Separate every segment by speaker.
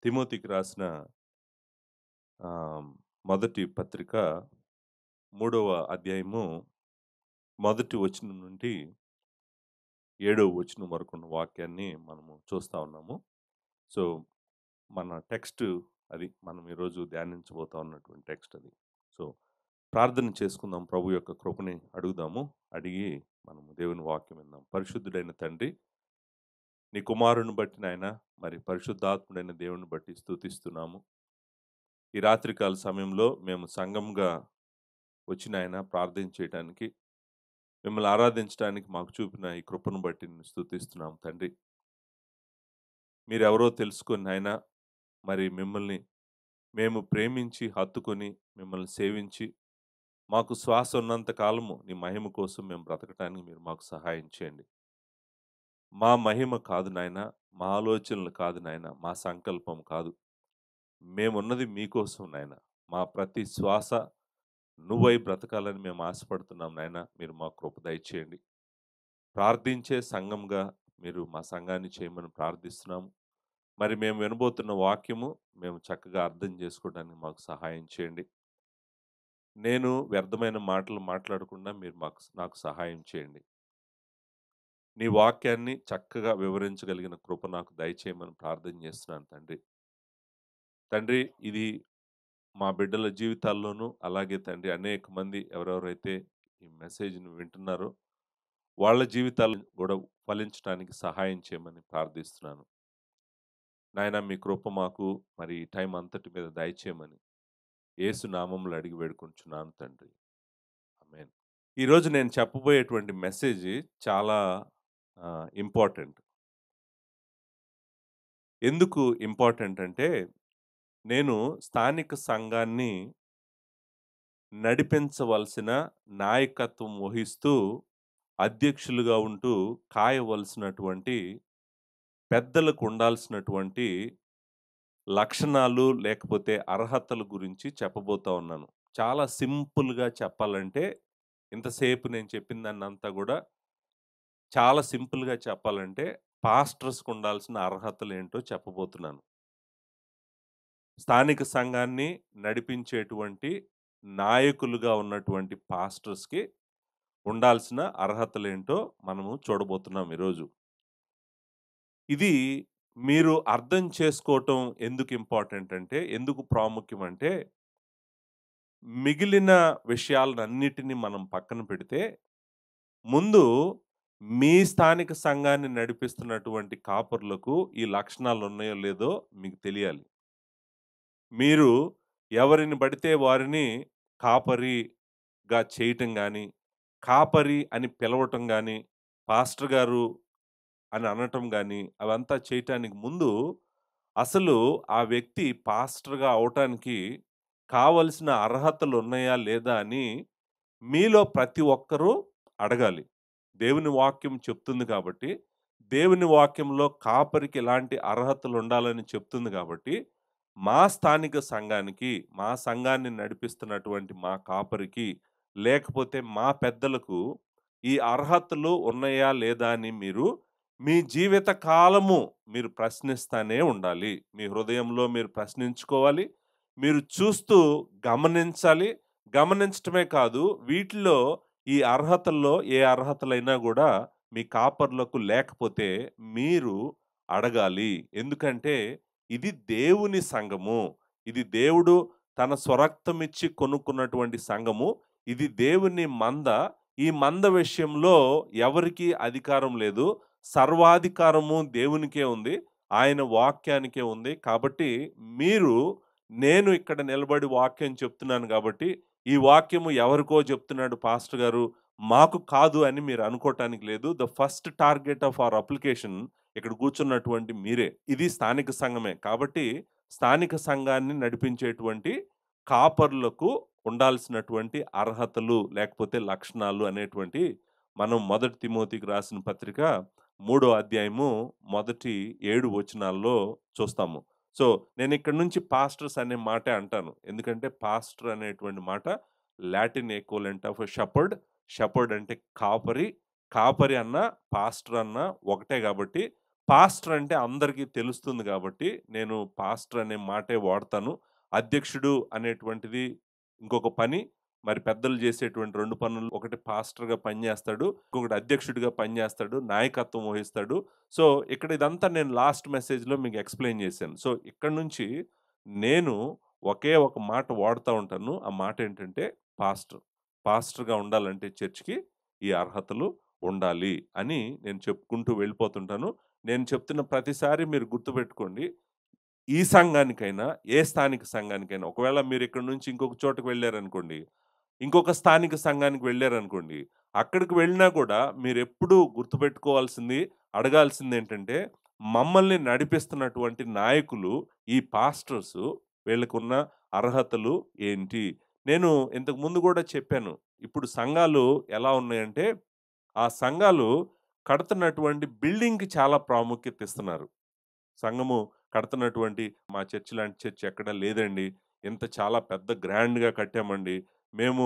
Speaker 1: తిమోతికి రాసిన మొదటి పత్రిక మూడవ అధ్యాయము మొదటి వచనం నుండి ఏడవ వచనం వరకున్న వాక్యాన్ని మనము చూస్తా ఉన్నాము. సో, మన టెక్స్ట్ అది. మనం ఈరోజు ధ్యానించబోతా ఉన్నటువంటి టెక్స్ట్ అది. సో, ప్రార్థన చేసుకుందాం. ప్రభు యొక్క కృపని అడుగుదాము. అడిగి మనము దేవుని వాక్యం విందాం. పరిశుద్ధుడైన తండ్రి, నీ కుమారుని బట్టి నాయన, మరి పరిశుద్ధాత్ముడైన దేవుని బట్టి స్తుతిస్తున్నాము. ఈ రాత్రికాల సమయంలో మేము సంఘంగా వచ్చి నాయన ప్రార్థన చేయటానికి, మిమ్మల్ని ఆరాధించడానికి మాకు చూపిన ఈ కృపను బట్టి నిన్ను స్తుతిస్తున్నాం తండ్రి. మీరెవరో తెలుసుకొని నాయన, మరి మిమ్మల్ని మేము ప్రేమించి, హత్తుకొని, మిమ్మల్ని సేవించి, మాకు శ్వాస ఉన్నంత కాలము నీ మహిమ కోసం మేము బ్రతకటానికి మీరు మాకు సహాయం చేయండి. మా మహిమ కాదు నాయన, మా ఆలోచనలు కాదు నాయన, మా సంకల్పం కాదు. మేమున్నది మీకోసం నాయన. మా ప్రతి శ్వాస నువ్వై బ్రతకాలని మేము ఆశపడుతున్నాం నాయన. మీరు మాకు కృప దయచేయండి. ప్రార్థించే సంఘంగా మీరు మా సంఘాన్ని చేయమని ప్రార్థిస్తున్నాము. మరి మేము వినబోతున్న వాక్యము మేము చక్కగా అర్థం చేసుకోవడానికి మాకు సహాయం చేయండి. నేను వ్యర్థమైన మాటలు మాట్లాడకుండా మీరు నాకు సహాయం చేయండి. నీ వాక్యాన్ని చక్కగా వివరించగలిగిన కృప నాకు దయచేయమని ప్రార్థన చేస్తున్నాను తండ్రి. తండ్రి, ఇది మా బిడ్డల జీవితాల్లోనూ అలాగే తండ్రి అనేక మంది ఎవరెవరైతే ఈ మెసేజ్‌ని వింటున్నారో వాళ్ళ జీవితాలు కూడా ఫలించటానికి సహాయం చేయమని ప్రార్థిస్తున్నాను. నాయన, మీ కృప మాకు మరి ఈ టైం అంతటి మీద దయచేయమని యేసు నామములో అడిగి వేడుకుంటున్నాను తండ్రి. ఆమేన్. ఈరోజు నేను చెప్పబోయేటువంటి మెసేజ్ చాలా ఇంపార్టెంట్. ఎందుకు ఇంపార్టెంట్ అంటే, నేను స్థానిక సంఘాన్ని నడిపించవలసిన నాయకత్వం వహిస్తూ, అధ్యక్షులుగా ఉంటూ కాయవలసినటువంటి పెద్దలకు ఉండాల్సినటువంటి లక్షణాలు లేకపోతే అర్హతల గురించి చెప్పబోతా ఉన్నాను. చాలా సింపుల్‌గా చెప్పాలంటే, ఇంతసేపు నేను చెప్పిన దాన్నంతా గూడా చాలా సింపుల్‌గా చెప్పాలంటే, పాస్టర్స్‌కు ఉండాల్సిన అర్హతలేంటో చెప్పబోతున్నాను. స్థానిక సంఘాన్ని నడిపించేటువంటి నాయకులుగా ఉన్నటువంటి పాస్టర్స్‌కి ఉండాల్సిన అర్హతలేంటో మనము చూడబోతున్నాం ఈరోజు. ఇది మీరు అర్థం చేసుకోవటం ఎందుకు ఇంపార్టెంట్ అంటే, ఎందుకు ప్రాముఖ్యం అంటే, మిగిలిన విషయాలనన్నిటిని మనం పక్కన పెడితే, ముందు మీ స్థానిక సంఘాన్ని నడిపిస్తున్నటువంటి కాపరులకు ఈ లక్షణాలున్నాయో లేదో మీకు తెలియాలి. మీరు ఎవరిని పడితే వారిని కాపరిగా చేయటం గాని, కాపరి అని పిలవటం గాని, పాస్టర్ గారు అని అనటం గాని, అవంతా చేయటానికి ముందు అసలు ఆ వ్యక్తి పాస్టర్‌గా అవ్వటానికి కావలసిన అర్హతలున్నాయా లేదా అని మీలో ప్రతి ఒక్కరూ అడగాలి. దేవుని వాక్యం చెప్తుంది కాబట్టి, దేవుని వాక్యంలో కాపరికి ఎలాంటి అర్హతలుండాలని చెప్తుంది కాబట్టి, మా స్థానిక సంఘానికి, మా సంఘాన్ని నడిపిస్తున్నటువంటి మా కాపరికి, లేకపోతే మా పెద్దలకు ఈ అర్హతలు ఉన్నాయా లేదా అని మీరు మీ జీవిత కాలము మీరు ప్రశ్నిస్తానే ఉండాలి. మీ హృదయంలో మీరు ప్రశ్నించుకోవాలి. మీరు చూస్తూ గమనించాలి. గమనించటమే కాదు, వీటిలో ఈ అర్హతల్లో ఏ అర్హతలైనా గూడా మీ కాపర్లకు లేకపోతే మీరు అడగాలి. ఎందుకంటే ఇది దేవుని సంఘము. ఇది దేవుడు తన స్వరక్తమిచ్చి కొనుక్కున్నటువంటి సంఘము. ఇది దేవుని మంద. ఈ మంద విషయంలో ఎవరికీ అధికారం లేదు. సర్వాధికారము దేవునికే ఉంది. ఆయన వాక్యానికే ఉంది. కాబట్టి మీరు నేను ఇక్కడ నిలబడి వాక్యం చెప్తున్నాను గాబట్టి, ఈ వాక్యము ఎవరికో చెప్తున్నాడు పాస్టర్ గారు, మాకు కాదు అని మీరు అనుకోటానికి లేదు. The first target of our application ఇక్కడ కూర్చున్నటువంటి మీరే. ఇది స్థానిక సంఘమే. కాబట్టి స్థానిక సంఘాన్ని నడిపించేటువంటి కాపరులకు ఉండాల్సినటువంటి అర్హతలు, లేకపోతే లక్షణాలు అనేటువంటి మనం మొదటి తిమోతికి రాసిన పత్రిక మూడో అధ్యాయము మొదటి 7 వచనాల్లో చూస్తాము. సో, నేనిక్కడి నుంచి పాస్టర్స్ అనే మాటే అంటాను. ఎందుకంటే పాస్టర్ అనేటువంటి మాట Latin equivalent of shepherd. Shepherd అంటే కాపరి. కాపరి అన్నా, పాస్టర్ అన్నా ఒకటే గాబట్టి, పాస్టర్ అంటే అందరికీ తెలుస్తుంది కాబట్టి, నేను పాస్టర్ అనే మాటే వాడతాను. అధ్యక్షుడు అనేటువంటిది ఇంకొక పని. మరి పెద్దలు చేసేటువంటి 2 పనులు. ఒకటి పాస్టర్‌గా పనిచేస్తాడు. ఇంకొకటి అధ్యక్షుడిగా పనిచేస్తాడు. నాయకత్వం వహిస్తాడు. సో, ఇక్కడ ఇదంతా నేను లాస్ట్ మెసేజ్‌లో మీకు ఎక్స్‌ప్లెయిన్ చేశాను. సో, ఇక్కడి నుంచి నేను ఒకే ఒక మాట వాడుతా ఉంటాను. ఆ మాట ఏంటంటే పాస్టర్. పాస్టర్‌గా ఉండాలంటే చర్చ్‌కి ఈ అర్హతలు ఉండాలి అని నేను చెప్పుకుంటూ వెళ్ళిపోతుంటాను. నేను చెప్తున్న ప్రతిసారి మీరు గుర్తుపెట్టుకోండి. ఈ సంఘానికైనా, ఏ స్థానిక సంఘానికైనా ఒకవేళ మీరిక్కడి నుంచి ఇంకొక చోటకి వెళ్లారనుకోండి, ఇంకొక స్థానిక సంఘానికి వెళ్లారనుకోండి, అక్కడికి వెళ్ళినా కూడా మీరెప్పుడూ గుర్తుపెట్టుకోవాల్సింది, అడగాల్సిందేంటంటే, మమ్మల్ని నడిపిస్తున్నటువంటి నాయకులు, ఈ పాస్టర్సు వీళ్ళకున్న అర్హతలు ఏంటి? నేను ఇంతకు ముందు గూడా చెప్పాను. ఇప్పుడు సంఘాలు ఎలా ఉన్నాయంటే, ఆ సంఘాలు కడుతున్నటువంటి బిల్డింగ్‌కి చాలా ప్రాముఖ్యత ఇస్తున్నారు. సంఘము కడుతున్నటువంటి మా చర్చ్ లాంటి చర్చ్ ఎక్కడ లేదండి. ఇంత చాలా పెద్ద గ్రాండ్‌గా కట్టామండి. మేము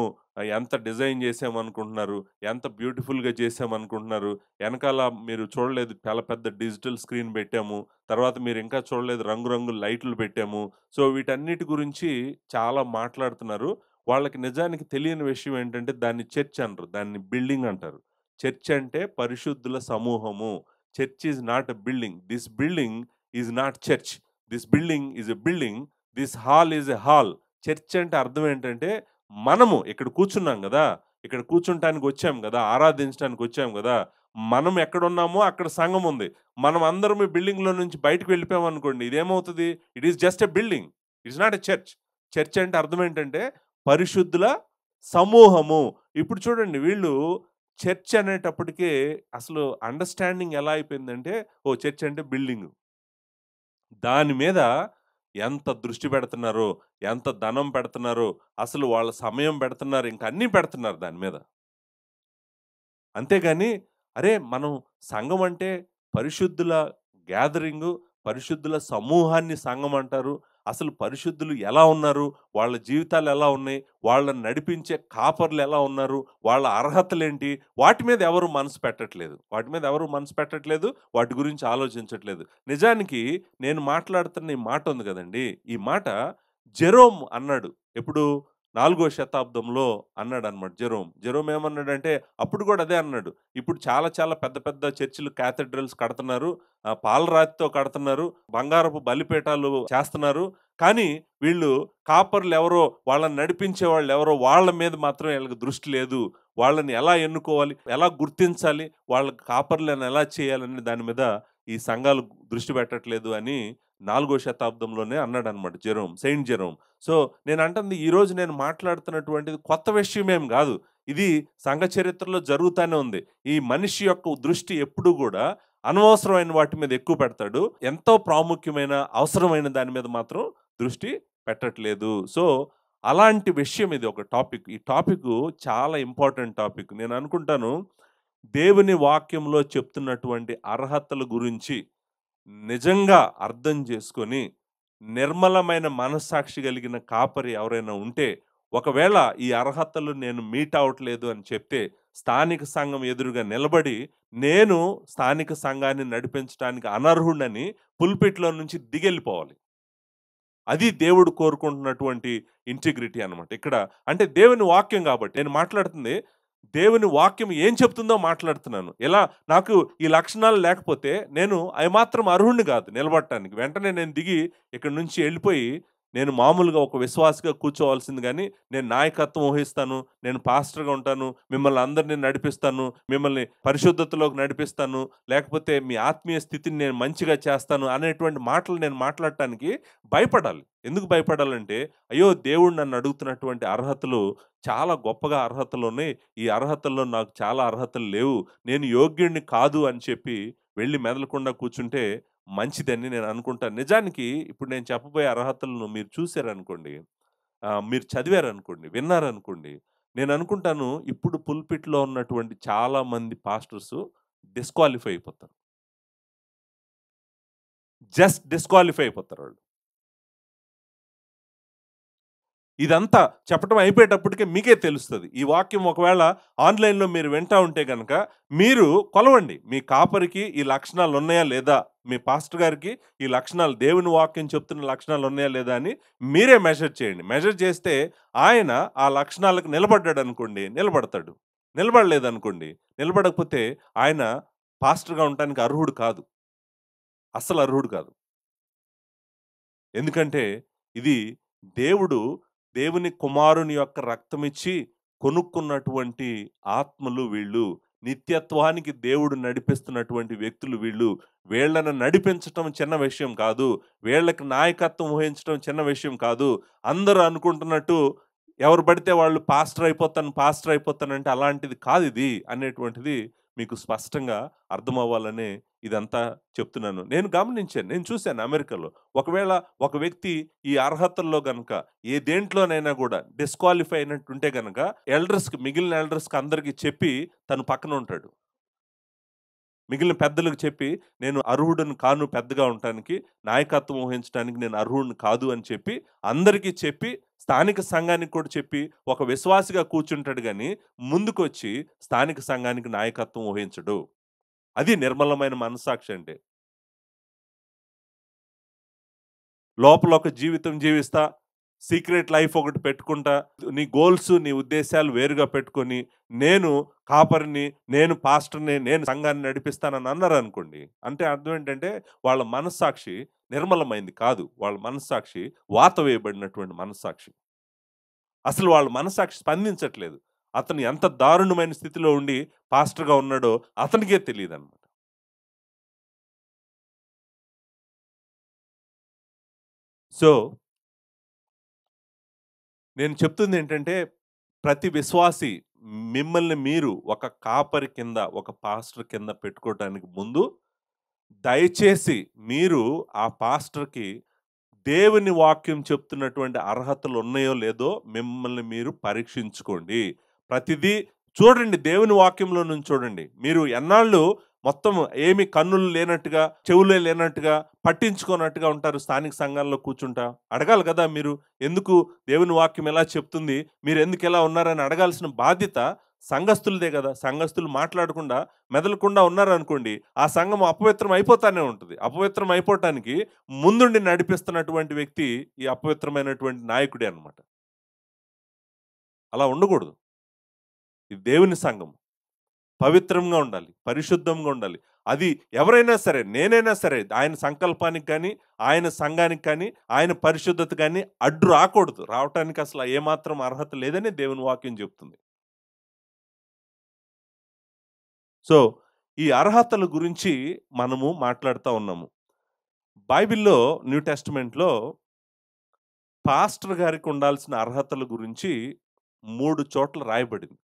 Speaker 1: ఎంత డిజైన్ చేసామనుకుంటున్నారు? ఎంత బ్యూటిఫుల్‌గా చేసామనుకుంటున్నారు? ఎనకాల మీరు చూడలేదు చాలా పెద్ద డిజిటల్ స్క్రీన్ పెట్టాము. తర్వాత మీరు ఇంకా చూడలేదు రంగురంగుల లైట్లు పెట్టాము. సో, వీటన్నిటి గురించి చాలా మాట్లాడుతున్నారు. వాళ్ళకి నిజానికి తెలియని విషయం ఏంటంటే దాన్ని చర్చ్ అనరు. దాన్ని బిల్డింగ్ అంటారు. చర్చ్ అంటే పరిశుద్ధుల సమూహము. Church is not a building. This building is not church. This building is a building. This hall is a hall. Church అంటే అర్థం ఏంటంటే, మనము ఇక్కడ కూర్చున్నాం గదా! ఇక్కడ కూర్చుంటానికి వచ్చాం గదా! ఆరాధించడానికి వచ్చాం గదా! మనం ఎక్కడున్నామో అక్కడ సంఘం ఉంది. మనం అందరం ఈ బిల్డింగ్‌లో నుంచి బయటకి వెళ్ళిపోయామనుకోండి. ఇదేమవుతది? It is just a building. It's not a church. Church అంటే అర్థం ఏంటంటే, పరిశుద్ధుల సమూహము. ఇప్పుడు చూడండి వీళ్ళు చర్చ్ అనేటప్పటికే అసలు అండర్‌స్టాండింగ్ ఎలా అయిపోయిందంటే, ఓహ్! చర్చ్ అంటే బిల్డింగు. దాని మీద ఎంత దృష్టి పెడుతున్నారో, ఎంత ధనం పెడుతున్నారో, అసలు వాళ్ళ సమయం పెడుతున్నారు. ఇంక అన్నీ పెడుతున్నారు దాని మీద. అంతేగాని, అరే! మనం సంఘం అంటే పరిశుద్ధుల గ్యాదరింగు, పరిశుద్ధుల సమూహాన్ని సంఘం అంటారు. అసలు పరిశుద్ధులు ఎలా ఉన్నారు? వాళ్ళ జీవితాలు ఎలా ఉన్నాయి? వాళ్ళని నడిపించే కాపర్లు ఎలా ఉన్నారు? వాళ్ళ అర్హతలేంటి? వాటి మీద ఎవరు మనసు పెట్టట్లేదు. వాటి మీద ఎవరు మనసు పెట్టట్లేదు. వాటి గురించి ఆలోచించట్లేదు. నిజానికి నేను మాట్లాడుతున్న ఈ మాట ఉంది గదండీ! ఈ మాట జెరోమ్ అన్నాడు. ఎప్పుడు? 4 శతాబ్దంలో అన్నాడన్నమాట జెరోమ్. జెరోమ్ ఏమన్నాడంటే, అప్పుడు గూడా అదే అన్నాడు. ఇప్పుడు చాలా చాలా పెద్ద పెద్ద చర్చిలు, కాథడ్రల్స్ కడుతున్నారు. పాలరాతితో కడుతున్నారు. బంగారపు బలిపీఠాలు చేస్తున్నారు. కానీ వీళ్ళు కాపర్‌లెవరో, వాళ్ళని నడిపించే వాళ్ళెవరో వాళ్ళ మీద మాత్రం ఈళ్ళకి దృష్టి లేదు. వాళ్ళని ఎలా ఎన్నుకోవాలి? ఎలా గుర్తించాలి? వాళ్ళ కాపర్‌లను ఎలా చేయాలనే దాని మీద ఈ సంఘాలు దృష్టి పెట్టట్లేదు అని 4 శతాబ్దంలోనే అన్నాడన్నమాట జెరోమ్. Saint Jerome. సో, నేనంటుంది ఈరోజు నేను మాట్లాడుతున్నటువంటిది కొత్త విషయమేం గాదు. ఇది సంఘ చరిత్రలో జరుగుతానే ఉంది. ఈ మనిషి యొక్క దృష్టి ఎప్పుడూ గూడా అనవసరమైన వాటి మీద ఎక్కువ పెడతాడు. ఎంతో ప్రాముఖ్యమైన, అవసరమైన దాని మీద మాత్రం దృష్టి పెట్టట్లేదు. సో, అలాంటి విషయం ఇది ఒక టాపిక్. ఈ టాపికు చాలా ఇంపార్టెంట్ టాపిక్. నేననుకుంటాను, దేవుని వాక్యంలో చెప్తున్నటువంటి అర్హతల గురించి నిజంగా అర్థం చేసుకొని, నిర్మలమైన మనస్సాక్షి కలిగిన కాపరి ఎవరైనా ఉంటే, ఒకవేళ ఈ అర్హతలు నేను మీట్ అవ్వట్లేదు అని చెప్తే, స్థానిక సంఘం ఎదురుగా నిలబడి, నేను స్థానిక సంఘాన్ని నడిపించడానికి అనర్హుడినని పుల్పిట్‌లో నుంచి దిగెళ్ళిపోవాలి. అది దేవుడు కోరుకుంటున్నటువంటి ఇంటిగ్రిటీ అన్నమాట. ఇక్కడ అంటే దేవుని వాక్యం గాబట్టి. నేను మాట్లాడుతుంది దేవుని వాక్యం ఏం చెప్తుందో మాట్లాడుతున్నాను. ఎలా నాకు ఈ లక్షణాలు లేకపోతే నేను ఏమాత్రం అర్హుడిని గాదు నిలబడటానికి. వెంటనే నేను దిగి ఇక్కడి నుంచి ఎళ్ళిపోయి నేను మామూలుగా ఒక విశ్వాసిగా కూర్చోవాల్సింది గానీ, నేను నాయకత్వం వహిస్తాను, నేను పాస్టర్‌గా ఉంటాను, మిమ్మల్ని అందరిని నడిపిస్తాను, మిమ్మల్ని పరిశుద్ధతలోకి నడిపిస్తాను, లేకపోతే మీ ఆత్మీయ స్థితిని నేను మంచిగా చేస్తాను అనేటువంటి మాటలు నేను మాట్లాడటానికి భయపడాలి. ఎందుకు భయపడాలంటే, అయ్యో! దేవుడు నన్ను అడుగుతున్నటువంటి అర్హతలు చాలా గొప్పగా అర్హతలున్నాయి. ఈ అర్హతల్లో నాకు చాలా అర్హతలు లేవు. నేను యోగ్యుడిని కాదు అని చెప్పి వెళ్లి మెదలకుండా కూర్చుంటే మంచిదని నేను అనుకుంటాను. నిజానికి ఇప్పుడు నేను చెప్పబోయే అర్హతలను మీరు చూసారనుకోండి, మీరు చదివారనుకోండి, విన్నారనుకోండి, నేననుకుంటాను ఇప్పుడు పుల్పిట్‌లో ఉన్నటువంటి చాలా మంది పాస్టర్సు డిస్‌క్వాలిఫై అయిపోతారు. జస్ట్ డిస్‌క్వాలిఫై అయిపోతారాళ్ళు. ఇదంతా చెప్పటం అయిపోయేటప్పటికే మీకే తెలుస్తది. ఈ వాక్యం ఒకవేళ ఆన్‌లైన్‌లో మీరు వింటా ఉంటే గనక, మీరు కొలవండి. మీ కాపరికి ఈ లక్షణాలున్నాయా లేదా? మీ పాస్టర్ గారికి ఈ లక్షణాలు దేవుని వాక్యం చెప్తున్న లక్షణాలున్నాయా లేదా అని మీరే మెజర్ చేయండి. మెజర్ చేస్తే ఆయన ఆ లక్షణాలకు నిలబడ్డాడనుకోండి, నిలబడతాడు. నిలబడలేదనుకోండి, నిలబడకపోతే ఆయన పాస్టర్‌గా ఉండటానికి అర్హుడు కాదు. అస్సలు అర్హుడు కాదు. ఎందుకంటే ఇది దేవుడు దేవుని కుమారుని యొక్క రక్తమిచ్చి కొనుక్కున్నటువంటి ఆత్మలు వీళ్ళు. నిత్యత్వానికి దేవుడు నడిపిస్తున్నటువంటి వ్యక్తులు వీళ్ళు. వీళ్ళని నడిపించటం చిన్న విషయం కాదు. వీళ్ళకి నాయకత్వం వహించటం చిన్న విషయం కాదు. అందరూ అనుకుంటున్నట్టు ఎవరు పడితే వాళ్ళు పాస్టర్ అయిపోతానంటే అలాంటిది కాదిది అనేటువంటిది మీకు స్పష్టంగా అర్థమవ్వాలనే ఇదంతా చెప్తున్నాను. నేను గమనించాను. నేను చూసాను అమెరికాలో. ఒకవేళ ఒక వ్యక్తి ఈ అర్హతల్లో గనక దేంట్లోనైనా గూడా డిస్‌క్వాలిఫై అయినట్టుంటే గనక మిగిలిన ఎల్డర్స్‌కి అందరికి చెప్పి తను పక్కన ఉంటాడు. మిగిలిన పెద్దలకు చెప్పి నేను అర్హుడని కాను పెద్దగా ఉండటానికి, నాయకత్వం వహించడానికి నేను అర్హుడిని కాదు అని చెప్పి అందరికీ చెప్పి, స్థానిక సంఘానికి కూడా చెప్పి ఒక విశ్వాసిగా కూర్చుంటాడు గానీ, ముందుకొచ్చి స్థానిక సంఘానికి నాయకత్వం వహించడు. అది నిర్మలమైన మనస్సాక్షి అంటే. లోపల ఒక జీవితం జీవిస్తా, సీక్రెట్ లైఫ్ ఒకటి పెట్టుకుంటా, నీ గోల్స్, నీ ఉద్దేశాలు వేరుగా పెట్టుకొని, నేను కాపరిని, నేను పాస్టర్‌ని, నేను సంఘాన్ని నడిపిస్తానని అన్నారనుకోండి. అంటే అర్థం ఏంటంటే, వాళ్ళ మనస్సాక్షి నిర్మలమైంది కాదు. వాళ్ళ మనస్సాక్షి వాత వేయబడినటువంటి మనస్సాక్షి. అసలు వాళ్ళ మనస్సాక్షి స్పందించట్లేదు. అతను ఎంత దారుణమైన స్థితిలో ఉండి పాస్టర్‌గా ఉన్నాడో అతనికే తెలీదనమాట. సో నేను చెప్తుందేంటంటే, ప్రతి విశ్వాసి మిమ్మల్ని మీరు ఒక కాపరి కింద, ఒక పాస్టర్ కింద పెట్టుకోవటానికి ముందు, దయచేసి మీరు ఆ పాస్టర్‌కి దేవుని వాక్యం చెప్తున్నటువంటి అర్హతలున్నాయో లేదో మిమ్మల్ని మీరు పరీక్షించుకోండి. ప్రతిదీ చూడండి, దేవుని వాక్యంలో నుంచి చూడండి. మీరు ఎన్నాళ్ళు మొత్తం ఏమి కన్నులు లేనట్టుగా, చెవులే లేనట్టుగా, పట్టించుకోనట్టుగా ఉంటారు స్థానిక సంఘాల్లో కూర్చుంటా? అడగాలి కదా మీరు. ఎందుకు దేవుని వాక్యం ఎలా చెప్తుంది? మీరెందుకు ఇలా ఉన్నారని అడగాల్సిన బాధ్యత సంఘస్థులదే గదా! సంఘస్థులు మాట్లాడకుండా, మెదలకుండా ఉన్నారనుకోండి, ఆ సంఘం అపవిత్రం అయిపోతానే ఉంటది. అపవిత్రం అయిపోవటానికి ముందుండి నడిపిస్తున్నటువంటి వ్యక్తి ఈ అపవిత్రమైనటువంటి నాయకుడే అన్నమాట. అలా ఉండకూడదు. ఇది దేవుని సంఘం. పవిత్రంగా ఉండాలి. పరిశుద్ధంగా ఉండాలి. అది ఎవరైనా సరే, నేనైనా సరే, ఆయన సంకల్పానికి గాని, ఆయన సంఘానికి కానీ, ఆయన పరిశుద్ధత గాని అడ్డు రాకూడదు. రావటానికి అసలు ఏమాత్రం అర్హత లేదని దేవుని వాక్యం చెప్తుంది. సో, ఈ అర్హతల గురించి మనము మాట్లాడుతా ఉన్నాము. బైబిల్‌లో న్యూ టెస్టమెంట్‌లో పాస్టర్ గారికి ఉండాల్సిన అర్హతల గురించి 3 చోట్ల రాయబడింది.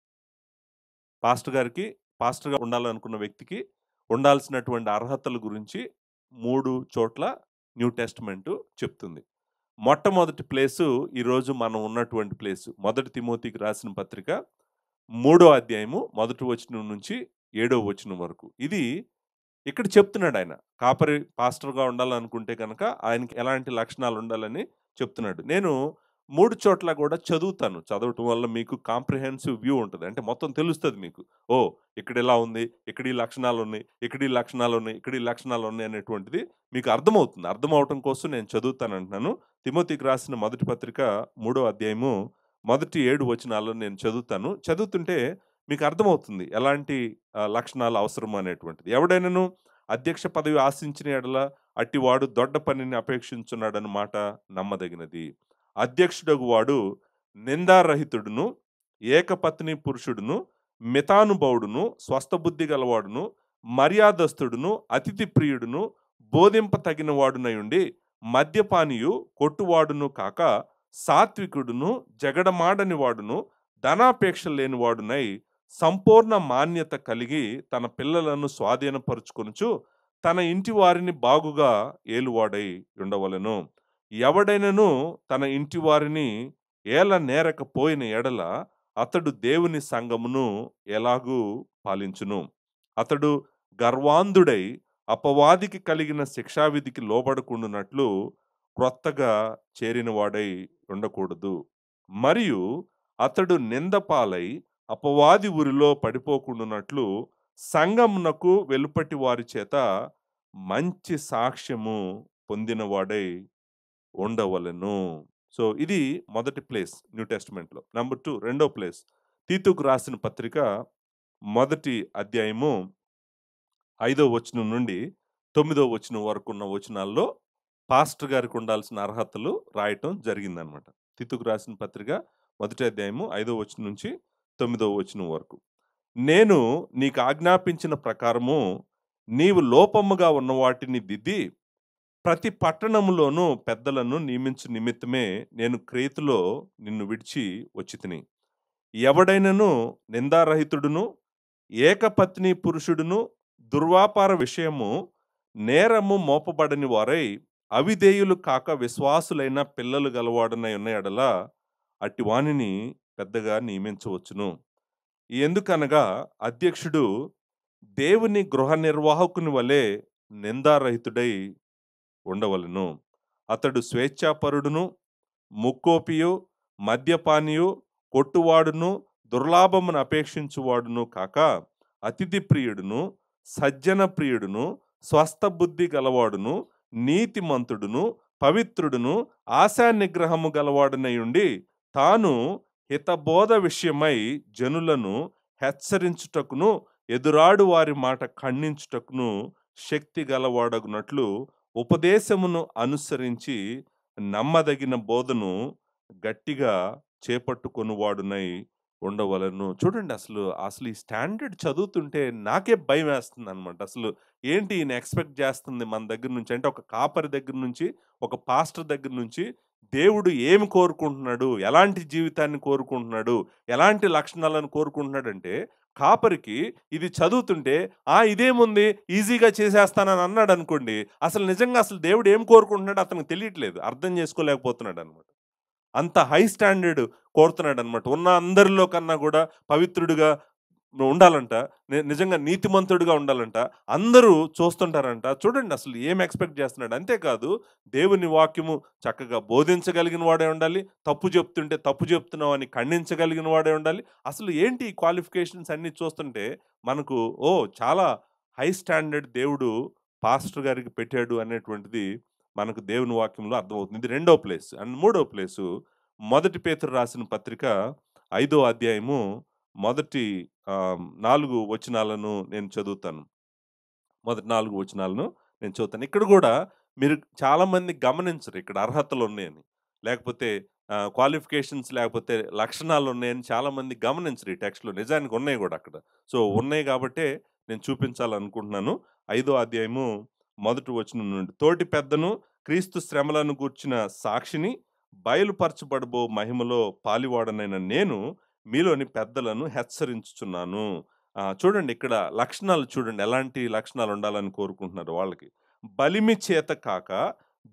Speaker 1: పాస్టర్ గారికి, పాస్టర్‌గా ఉండాలనుకున్న వ్యక్తికి ఉండాల్సినటువంటి అర్హతల గురించి 3 చోట్ల న్యూ టెస్టమెంటు చెప్తుంది. మొట్టమొదటి ప్లేసు ఈరోజు మనం ఉన్నటువంటి ప్లేసు. మొదటి తిమోతికి రాసిన పత్రిక, మూడో అధ్యాయము మొదటి వచనం నుంచి ఏడో వచనం వరకు. ఇది ఇక్కడ చెప్తున్నాడాయన. కాపరి పాస్టర్‌గా ఉండాలనుకుంటే గనక ఆయనకి ఎలాంటి లక్షణాలుండాలని చెప్తున్నాడు. నేను 3 చోట్ల గూడా చదువుతాను. చదవటం వల్ల మీకు కాంప్రిహెన్సివ్ వ్యూ ఉంటది. అంటే మొత్తం తెలుస్తది మీకు. ఓహ్! ఇక్కడిలా ఉంది, ఇక్కడ ఈ లక్షణాలున్నాయి, ఇక్కడ ఈ లక్షణాలున్నాయి, ఇక్కడ ఈ లక్షణాలున్నాయి అనేటువంటిది మీకు అర్థమవుతుంది. అర్థమవ్వటం కోసం నేను చదువుతానంటున్నాను. తిమోతికి రాసిన మొదటి పత్రిక, మూడో అధ్యాయము మొదటి 7 వచనాలను నేను చదువుతాను. చదువుతుంటే మీకు అర్థమవుతుంది ఎలాంటి లక్షణాలు అవసరం అనేటువంటిది. ఎవడైనను అధ్యక్ష పదవి ఆశించిన ఎడల అట్టివాడు దొడ్డ పనిని అపేక్షించున్నాడన్న మాట నమ్మదగినది. అధ్యక్షుడగు వాడు నిందారహితుడును, ఏకపత్ని పురుషుడును, మితానుభవుడును, స్వస్థబుద్ధి గలవాడును, మర్యాదస్తుడును, అతిథి ప్రియుడును, బోధింప తగిన వాడునై ఉండి మద్యపానియు, కొట్టువాడును కాక సాత్వికుడును, జగడమాడని వాడును, ధనాపేక్ష లేనివాడునై సంపూర్ణ మాన్యత కలిగి తన పిల్లలను స్వాధీనపరుచుకొనుచు తన ఇంటి వారిని బాగుగా ఏలువాడై ఉండవలెను. ఎవడైనను తన ఇంటి వారిని ఏల నేరకపోయిన ఎడల అతడు దేవుని సంఘమును ఎలాగూ పాలించును. అతడు గర్వాంధుడై అపవాదికి కలిగిన శిక్షావిధికి లోబడకుండునట్లు క్రొత్తగా చేరినవాడై ఉండకూడదు. మరియు అతడు నింద పాలై అపవాది ఉరిలో పడిపోకుండానట్లు సంఘమునకు వెలుపటి వారి చేత మంచి సాక్ష్యము పొందినవాడై ఉండవలెను. సో, ఇది మొదటి ప్లేస్ న్యూ టెస్టమెంట్‌లో. నంబర్ 2 రెండో ప్లేస్ తీతుకు రాసిన పత్రిక మొదటి అధ్యాయము 5వ వచనం నుండి 9వ వచనం వరకు ఉన్న వచనాల్లో పాస్టర్ గారికి ఉండాల్సిన అర్హతలు రాయటం జరిగిందనమాట. తీతుకు రాసిన పత్రిక మొదటి అధ్యాయము 5వ వచనం నుంచి 9వ వచనం వరకు. నేను నీకు ఆజ్ఞాపించిన ప్రకారము నీవు లోపముగా ఉన్న వాటిని దిద్ది ప్రతి పట్టణములోనూ పెద్దలను నియమించు నిమిత్తమే నేను క్రేతులో నిన్ను విడిచి వచ్చితిని. ఎవడైనను నిందారహితుడును ఏకపత్ని పురుషుడును దుర్వ్యాపార విషయము నేరము మోపబడని వారై అవిధేయులు కాక విశ్వాసులైన పిల్లలు గలవాడనై ఉన్న ఎడల అట్టి వానిని పెద్దగా నియమించవచ్చును. ఎందుకనగా అధ్యక్షుడు దేవుని గృహ నిర్వాహకుని వలె నిందారహితుడై ఉండవలెను. అతడు స్వేచ్ఛాపరుడును ముక్కోపియు మద్యపానియు కొట్టువాడును దుర్లాభమును అపేక్షించువాడును కాక అతిథి ప్రియుడును సజ్జన ప్రియుడును స్వస్థ బుద్ధి గలవాడును నీతిమంతుడును పవిత్రుడును ఆశా నిగ్రహము గలవాడునై ఉండి తాను హితబోధ విషయమై జనులను హెచ్చరించుటకును ఎదురాడు వారి మాట ఖండించుటకును శక్తి గలవాడగునట్లు ఉపదేశమును అనుసరించి నమ్మదగిన బోధను గట్టిగా చేపట్టుకొనువాడునై ఉండవలను. చూడండి, అసలు అసలు ఈ స్టాండర్డ్ చదువుతుంటే నాకే భయం వేస్తుంది అనమాట. అసలు ఏంటి ఈయన ఎక్స్పెక్ట్ చేస్తుంది మన దగ్గర నుంచి అంటే, ఒక కాపరి దగ్గర నుంచి, ఒక పాస్టర్ దగ్గర నుంచి దేవుడు ఏమి కోరుకుంటున్నాడు, ఎలాంటి జీవితాన్ని కోరుకుంటున్నాడు, ఎలాంటి లక్షణాలను కోరుకుంటున్నాడంటే, కాపరికి ఇది చదువుతుంటే ఇదేముంది ఈజీగా చేసేస్తానని అన్నాడు అనుకోండి, అసలు నిజంగా అసలు దేవుడు ఏం కోరుకుంటున్నాడు అతనికి తెలియట్లేదు, అర్థం చేసుకోలేకపోతున్నాడు అనమాట. అంత హై స్టాండర్డ్ కోరుతున్నాడు అనమాట. ఉన్న అందరిలో కన్నా కూడా పవిత్రుడిగా ఉండాలంట, నిజంగా నీతిమంతుడిగా ఉండాలంట, అందరూ చూస్తుంటారంట. చూడండి అసలు ఏం ఎక్స్పెక్ట్ చేస్తున్నాడు. అంతేకాదు దేవుని వాక్యము చక్కగా బోధించగలిగిన వాడే ఉండాలి, తప్పు చెప్తుంటే తప్పు చెప్తున్నావు అని ఖండించగలిగిన వాడే ఉండాలి. అసలు ఏంటి ఈ క్వాలిఫికేషన్స్ అన్ని చూస్తుంటే మనకు చాలా హై స్టాండర్డ్ దేవుడు పాస్టర్ గారికి పెట్టాడు అనేటువంటిది మనకు దేవుని వాక్యంలో అర్థమవుతుంది. ఇది రెండో ప్లేస్. అండ్ మూడో ప్లేసు మొదటి పేతురు రాసిన పత్రిక 5వ అధ్యాయము మొదటి 4 వచనాలను నేను చదువుతాను. మొదటి 4 వచనాలను నేను చదువుతాను. ఇక్కడ కూడా మీరు చాలామంది గమనించరు ఇక్కడ అర్హతలు ఉన్నాయని, లేకపోతే క్వాలిఫికేషన్స్ లేకపోతే లక్షణాలు ఉన్నాయని చాలామంది గమనించరు ఈ టెక్స్ట్లో. నిజానికి ఉన్నాయి కూడా అక్కడ. సో ఉన్నాయి కాబట్టే నేను చూపించాలనుకుంటున్నాను. 5వ అధ్యాయము మొదటి వచనం నుండి. తోటి పెద్దను క్రీస్తు శ్రమలను గూర్చిన సాక్షిని బయలుపరచబడబో మహిమలో పాలివాడనైన నేను మీలోని పెద్దలను హెచ్చరించుచున్నాను. చూడండి ఇక్కడ లక్షణాలు చూడండి, ఎలాంటి లక్షణాలు ఉండాలని కోరుకుంటున్నారు వాళ్ళకి. బలిమి చేత కాక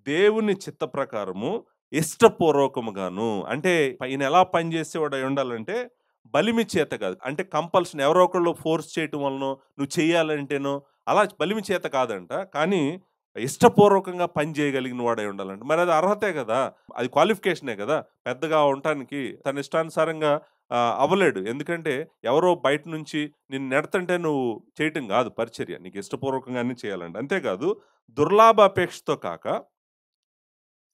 Speaker 1: దేవుని చిత్త ప్రకారము ఇష్టపూర్వకముగాను. అంటే ఈయన ఎలా పనిచేసేవాడు అయి ఉండాలంటే బలిమి చేత కాదు, అంటే కంపల్షన్ ఎవరో ఒకళ్ళు ఫోర్స్ చేయటం వలన నువ్వు చెయ్యాలంటేనో అలా బలిమి చేత కాదంట, కానీ ఇష్టపూర్వకంగా పని చేయగలిగిన వాడై ఉండాలంట. మరి అది అర్హతే కదా, అది క్వాలిఫికేషనే కదా. పెద్దగా ఉండటానికి తన ఇష్టానుసారంగా అవ్వలేడు. ఎందుకంటే ఎవరో బయట నుంచి నిన్ను నెడతంటే నువ్వు చేయటం కాదు పరిచర్య, నీకు ఇష్టపూర్వకంగానే చేయాలంట. అంతేకాదు దుర్లాభాపేక్షతో కాక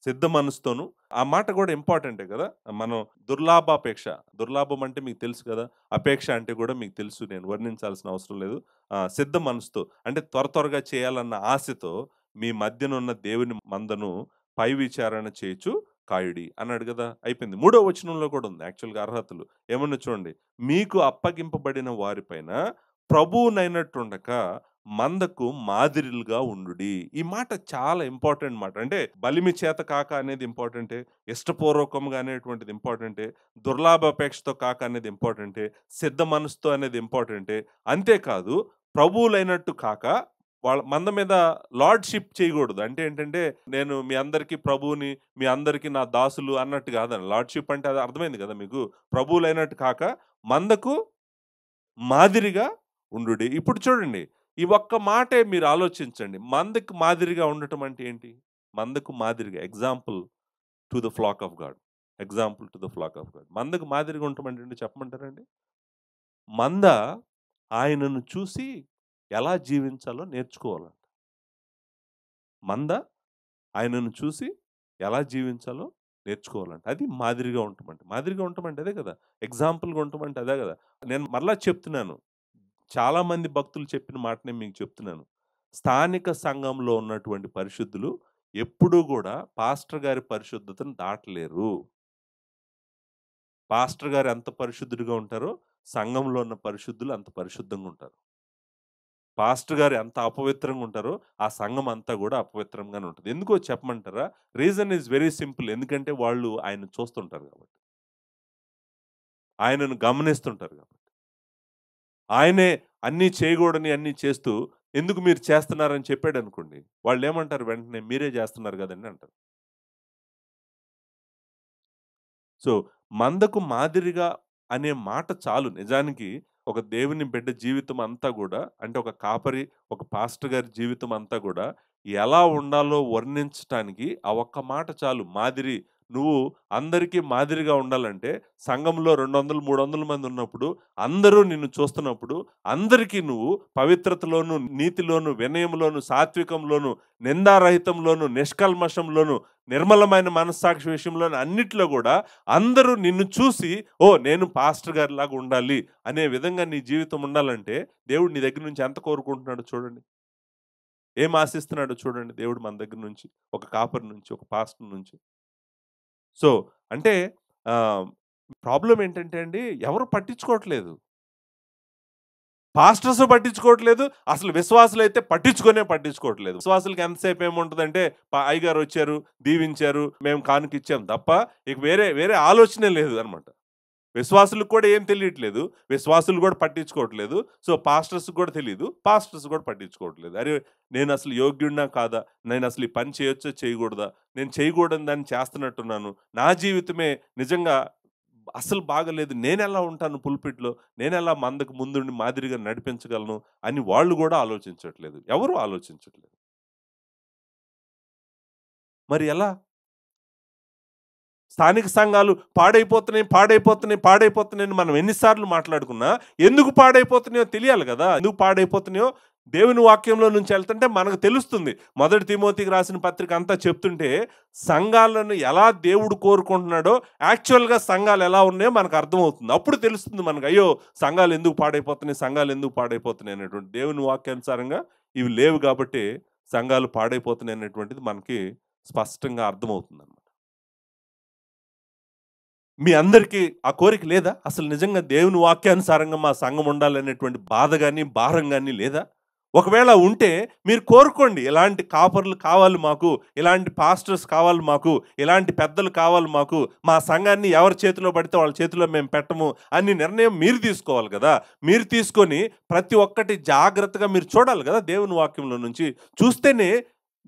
Speaker 1: సిద్ధ మనసుతోను. ఆ మాట కూడా ఇంపార్టెంటే కదా. మనం దుర్లాభాపేక్ష, దుర్లాభం అంటే మీకు తెలుసు కదా, అపేక్ష అంటే కూడా మీకు తెలుసు, నేను వర్ణించాల్సిన అవసరం లేదు. సిద్ధ మనసుతో అంటే త్వరగా చేయాలన్న ఆశతో మీ మధ్యనున్న దేవుని మందను పై విచారణ చేయొచ్చు కాయుడి అన్నాడు కదా. అయిపోయింది. 3వ వచనంలో కూడా ఉంది యాక్చువల్గా అర్హతలు. ఏమన్నా చూడండి, మీకు అప్పగింపబడిన వారిపైన ప్రభువునైనట్టుండక మందకు మాదిరిలుగా ఉండుడి. ఈ మాట చాలా ఇంపార్టెంట్ మాట. అంటే బలిమి చేత కాక అనేది ఇంపార్టెంటే, ఇష్టపూర్వకంగా అనేటువంటిది ఇంపార్టెంటే, దుర్లాభాపేక్షతో కాక అనేది ఇంపార్టెంటే, సిద్ధ మనసుతో అనేది ఇంపార్టెంటే. అంతేకాదు ప్రభువులైనట్టు కాక వాళ్ళ మంద మీద లార్డ్‌షిప్ చేయకూడదు. అంటే ఏంటంటే నేను మీ అందరికీ ప్రభువుని, మీ అందరికీ నా దాసులు అన్నట్టు కాదండి. లార్డ్‌షిప్ అంటే అది అర్థమైంది కదా మీకు. ప్రభువులైనట్టు కాక మందకు మాదిరిగా ఉండుడి. ఇప్పుడు చూడండి, ఈ ఒక్క మాటే మీరు ఆలోచించండి. మందకు మాదిరిగా ఉండటం అంటే ఏంటి? మందకు మాదిరిగా example to the flock of God. Example to the flock of God. మందకు మాదిరిగా ఉంటామంటే చెప్పమంటారండి? మంద ఆయనను చూసి ఎలా జీవించాలో నేర్చుకోవాలంట. మంద ఆయనను చూసి ఎలా జీవించాలో నేర్చుకోవాలంట. అది మాదిరిగా ఉండటమంటే. మాదిరిగా ఉండటమంటే అదే కదా! ఎగ్జాంపుల్‌గా ఉండటమంటే అదే గదా! నేను మరలా చెప్తున్నాను. చాలామంది భక్తులు చెప్పిన మాటనే మీకు చెప్తున్నాను. స్థానిక సంఘంలో ఉన్నటువంటి పరిశుద్ధులు ఎప్పుడూ గూడా పాస్టర్ గారి పరిశుద్ధతను దాటలేరు. పాస్టర్ గారు ఎంత పరిశుద్ధుడిగా ఉంటారో, సంఘంలో ఉన్న పరిశుద్ధులు అంత పరిశుద్ధంగా ఉంటారు. పాస్టర్ గారు ఎంత అపవిత్రంగా ఉంటారో, ఆ సంఘం అంతా గూడా అపవిత్రంగానే ఉంటది. ఎందుకో చెప్పమంటారా? Reason is very simple. ఎందుకంటే వాళ్ళు ఆయన్ని చూస్తుంటారు గాబట్టి. ఆయనను గమనిస్తుంటారు గాబట్టి. ఆయనే అన్నీ చేయగూడని అన్నీ చేస్తూ, ఎందుకు మీరు చేస్తున్నారని చెప్పాడనుకోండి, వాళ్ళేమంటారు వెంటనే మీరే జేస్తున్నారు గదండీ అంటారు. సో, మందకు మాదిరిగా అనే మాట చాలు నిజానికి ఒక దేవుని బిడ్డ జీవితం అంతా గూడా అంటే ఒక కాపరి, ఒక పాస్టర్ గారి జీవితం అంతా గూడా ఎలా ఉండాలో వర్ణించటానికి ఆ ఒక్క మాట చాలు. మాదిరి. నువ్వు అందరికీ మాదిరిగా ఉండాలంటే సంఘంలో 200, 300 మంది ఉన్నప్పుడు అందరూ నిన్ను చూస్తున్నప్పుడు అందరికీ నువ్వు పవిత్రతలోను, నీతిలోను, వినయంలోను, సాత్వికంలోను, నిందారహితంలోను, నిష్కల్మషంలోను, నిర్మలమైన మనస్సాక్షి విషయంలోను అన్నిట్లో గూడా అందరూ నిన్ను చూసి, ఓహ్! నేను పాస్టర్ గారిలాగా ఉండాలి అనే విధంగా నీ జీవితం ఉండాలంటే, దేవుడు నీ దగ్గర నుంచి ఎంత కోరుకుంటున్నాడో చూడండి. ఏం ఆశిస్తున్నాడో చూడండి దేవుడు మన దగ్గర నుంచి. ఒక కాపరి నుంచి, ఒక పాస్టర్ నుంచి. సో, అంటే ఆహ్, ప్రాబ్లమ్ ఏంటంటే అండి, ఎవరు పట్టించుకోవట్లేదు. పాస్టర్స్ పట్టించుకోవట్లేదు. అసలు విశ్వాసులైతే పట్టించుకోవట్లేదు. విశ్వాసులకి ఎంతసేపు ఏముంటదంటే, అయ్యగారొచ్చారు, దీవించారు, మేము కానుకిచ్చాం తప్ప ఇక వేరే వేరే ఆలోచనే లేదు అనమాట. విశ్వాసులకు కూడా ఏం తెలియట్లేదు. విశ్వాసులు కూడా పట్టించుకోవట్లేదు. సో, పాస్టర్స్‌కి కూడా తెలీదు. పాస్టర్స్ కూడా పట్టించుకోవట్లేదు. అరే! నేనసలు యోగ్యుడినా కాదా? నేనసలు ఈ పని చేయొచ్చా? చేయకూడదా? నేను చేయకూడని దాన్ని చేస్తున్నట్టున్నాను. నా జీవితమే నిజంగా అస్సలు బాగాలేదు. నేనెలా ఉంటాను పుల్పిట్‌లో? నేనెలా మందకు ముందుండి మాదిరిగా నడిపించగలను? అని వాళ్ళు గూడా ఆలోచించట్లేదు. ఎవరు ఆలోచించట్లేదు. మరి ఎలా? స్థానిక సంఘాలు పాడైపోతున్నాయని మనం ఎన్ని సార్లు మాట్లాడుకున్నా, ఎందుకు పాడైపోతున్నాయో తెలియాలి గదా! ఎందుకు పాడైపోతున్నాయో దేవుని వాక్యంలో నుంచి ఎళ్తుంటే మనకు తెలుస్తుంది. మొదటి తిమోతికి రాసిన పత్రిక అంతా చెప్తుంటే, సంఘాలను ఎలా దేవుడు కోరుకుంటున్నాడో, యాక్చువల్‌గా సంఘాలు ఎలా ఉన్నాయో మనకు అర్థమవుతుంది. అప్పుడు తెలుస్తుంది మనకు. అయ్యో! సంఘాలు ఎందుకు పాడైపోతున్నాయి అనేటువంటి దేవుని వాక్యానుసారంగా ఇవి లేవు గాబట్టే సంఘాలు పాడైపోతున్నాయి అనేటువంటిది మనకి స్పష్టంగా అర్థమవుతుందన్నమాట. మీ అందరికీ ఆ కోరిక లేదా? అసలు నిజంగా దేవుని వాక్యానుసారంగా మా సంఘం ఉండాలనేటువంటి బాధ గాని, భారం గాని లేదా? ఒకవేళ ఉంటే మీరు కోరుకోండి. ఇలాంటి కాపరులు కావాలి మాకు. ఇలాంటి పాస్టర్స్ కావాలి మాకు. ఇలాంటి పెద్దలు కావాలి మాకు. మా సంఘాన్ని ఎవరి చేతిలో పడితే వాళ్ళ చేతిలో మేము పెట్టము అని నిర్ణయం మీరు తీసుకోవాలి గదా! మీరు తీసుకొని ప్రతి ఒక్కటి జాగ్రత్తగా మీరు చూడాలి గదా! దేవుని వాక్యంలో నుంచి. చూస్తేనే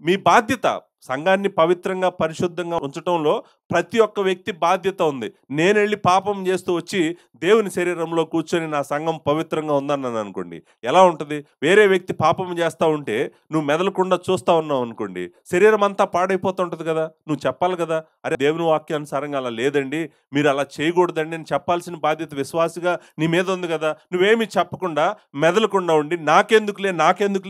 Speaker 1: మీ బాధ్యత. సంఘాన్ని పవిత్రంగా, పరిశుద్ధంగా ఉంచటంలో ప్రతి ఒక్క వ్యక్తి బాధ్యత ఉంది. నేనెళ్ళి పాపం చేస్తూ వచ్చి దేవుని శరీరంలో కూర్చొని నా సంఘం పవిత్రంగా ఉందన్నాననుకోండి. ఎలా ఉంటది? వేరే వ్యక్తి పాపం చేస్తా ఉంటే నువ్వు మెదలకుండా చూస్తా ఉన్నావనుకోండి. శరీరం అంతా పాడైపోతుంటది గదా! నువ్వు చెప్పాలి గదా! అరే! దేవుని వాక్యానుసారంగా అలా లేదండి. మీరలా చేయకూడదండి అని చెప్పాల్సిన బాధ్యత విశ్వాసిగా నీ మీద ఉంది గదా! నువ్వేమి చెప్పకుండా మెదలకుండా ఉండి నాకెందుకులే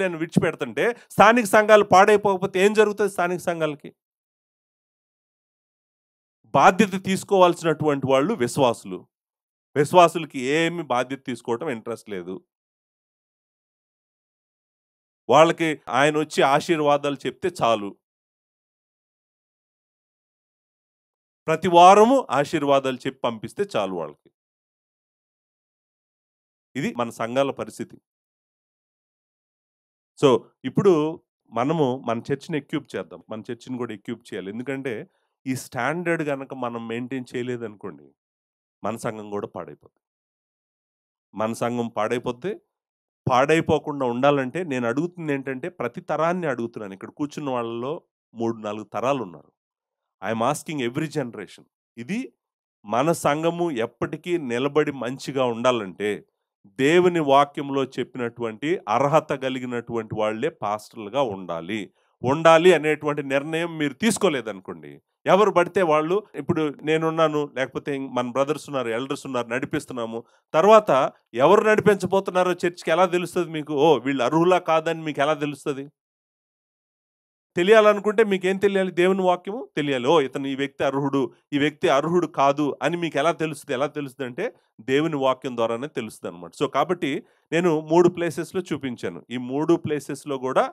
Speaker 1: అని విడిచిపెడుతుంటే స్థానిక సంఘాలు పాడైపోకపోతే ఏం జరుగుతది స్థానిక సంఘాలకి? బాధ్యత తీసుకోవాల్సినటువంటి వాళ్ళు విశ్వాసులు. విశ్వాసులకి ఏమి బాధ్యత తీసుకోవటం ఇంట్రెస్ట్ లేదు. వాళ్ళకి ఆయనొచ్చి ఆశీర్వాదాలు చెప్తే చాలు. ప్రతి వారము ఆశీర్వాదాలు చెప్పి పంపిస్తే చాలు వాళ్ళకి. ఇది మన సంఘాల పరిస్థితి. సో, ఇప్పుడు మనము మన చర్చ్‌ని ఎక్విప్ చేద్దాం. మన చర్చ్‌ని కూడా ఎక్విప్ చేయాలి. ఎందుకంటే, ఈ స్టాండర్డ్ గనక మనం మెయింటైన్ చేయలేదనుకోండి, మన సంఘం కూడా పాడైపోద్ది. మన సంఘం పాడైపోద్ది. పాడైపోకుండా ఉండాలంటే నేను అడుగుతుందేంటంటే, ప్రతి తరాన్ని అడుగుతున్నాను. ఇక్కడ కూర్చున్న వాళ్ళలో 3, 4 తరాలున్నారు. I am asking every generation. ఇది మన సంఘము ఎప్పటికీ నిలబడి మంచిగా ఉండాలంటే, దేవుని వాక్యంలో చెప్పినటువంటి అర్హత కలిగినటువంటి వాళ్ళే పాస్టర్‌లుగా ఉండాలి. ఉండాలి అనేటువంటి నిర్ణయం మీరు తీసుకోలేదనుకోండి, ఎవరు పడితే వాళ్ళు ఇప్పుడు నేనున్నాను, లేకపోతే మన బ్రదర్స్ ఉన్నారు, ఎల్డర్స్ ఉన్నారు, నడిపిస్తున్నాము. తర్వాత ఎవరు నడిపించబోతున్నారో చర్చ్‌కి ఎలా తెలుస్తది మీకు? ఓహ్! వీళ్ళు అర్హులా కాదని మీకెలా తెలుస్తది? తెలియాలనుకుంటే మీకేం తెలియాలి? దేవుని వాక్యము తెలియాలి. ఓహ్! ఈ వ్యక్తి అర్హుడు, ఈ వ్యక్తి అర్హుడు కాదు అని మీకెలా తెలుస్తది? ఎలా తెలుస్తదంటే దేవుని వాక్యం ద్వారానే తెలుస్తదనమాట. సో, కాబట్టి నేను 3 ప్లేసెస్‌లో చూపించాను. ఈ 3 ప్లేసెస్‌లో గూడా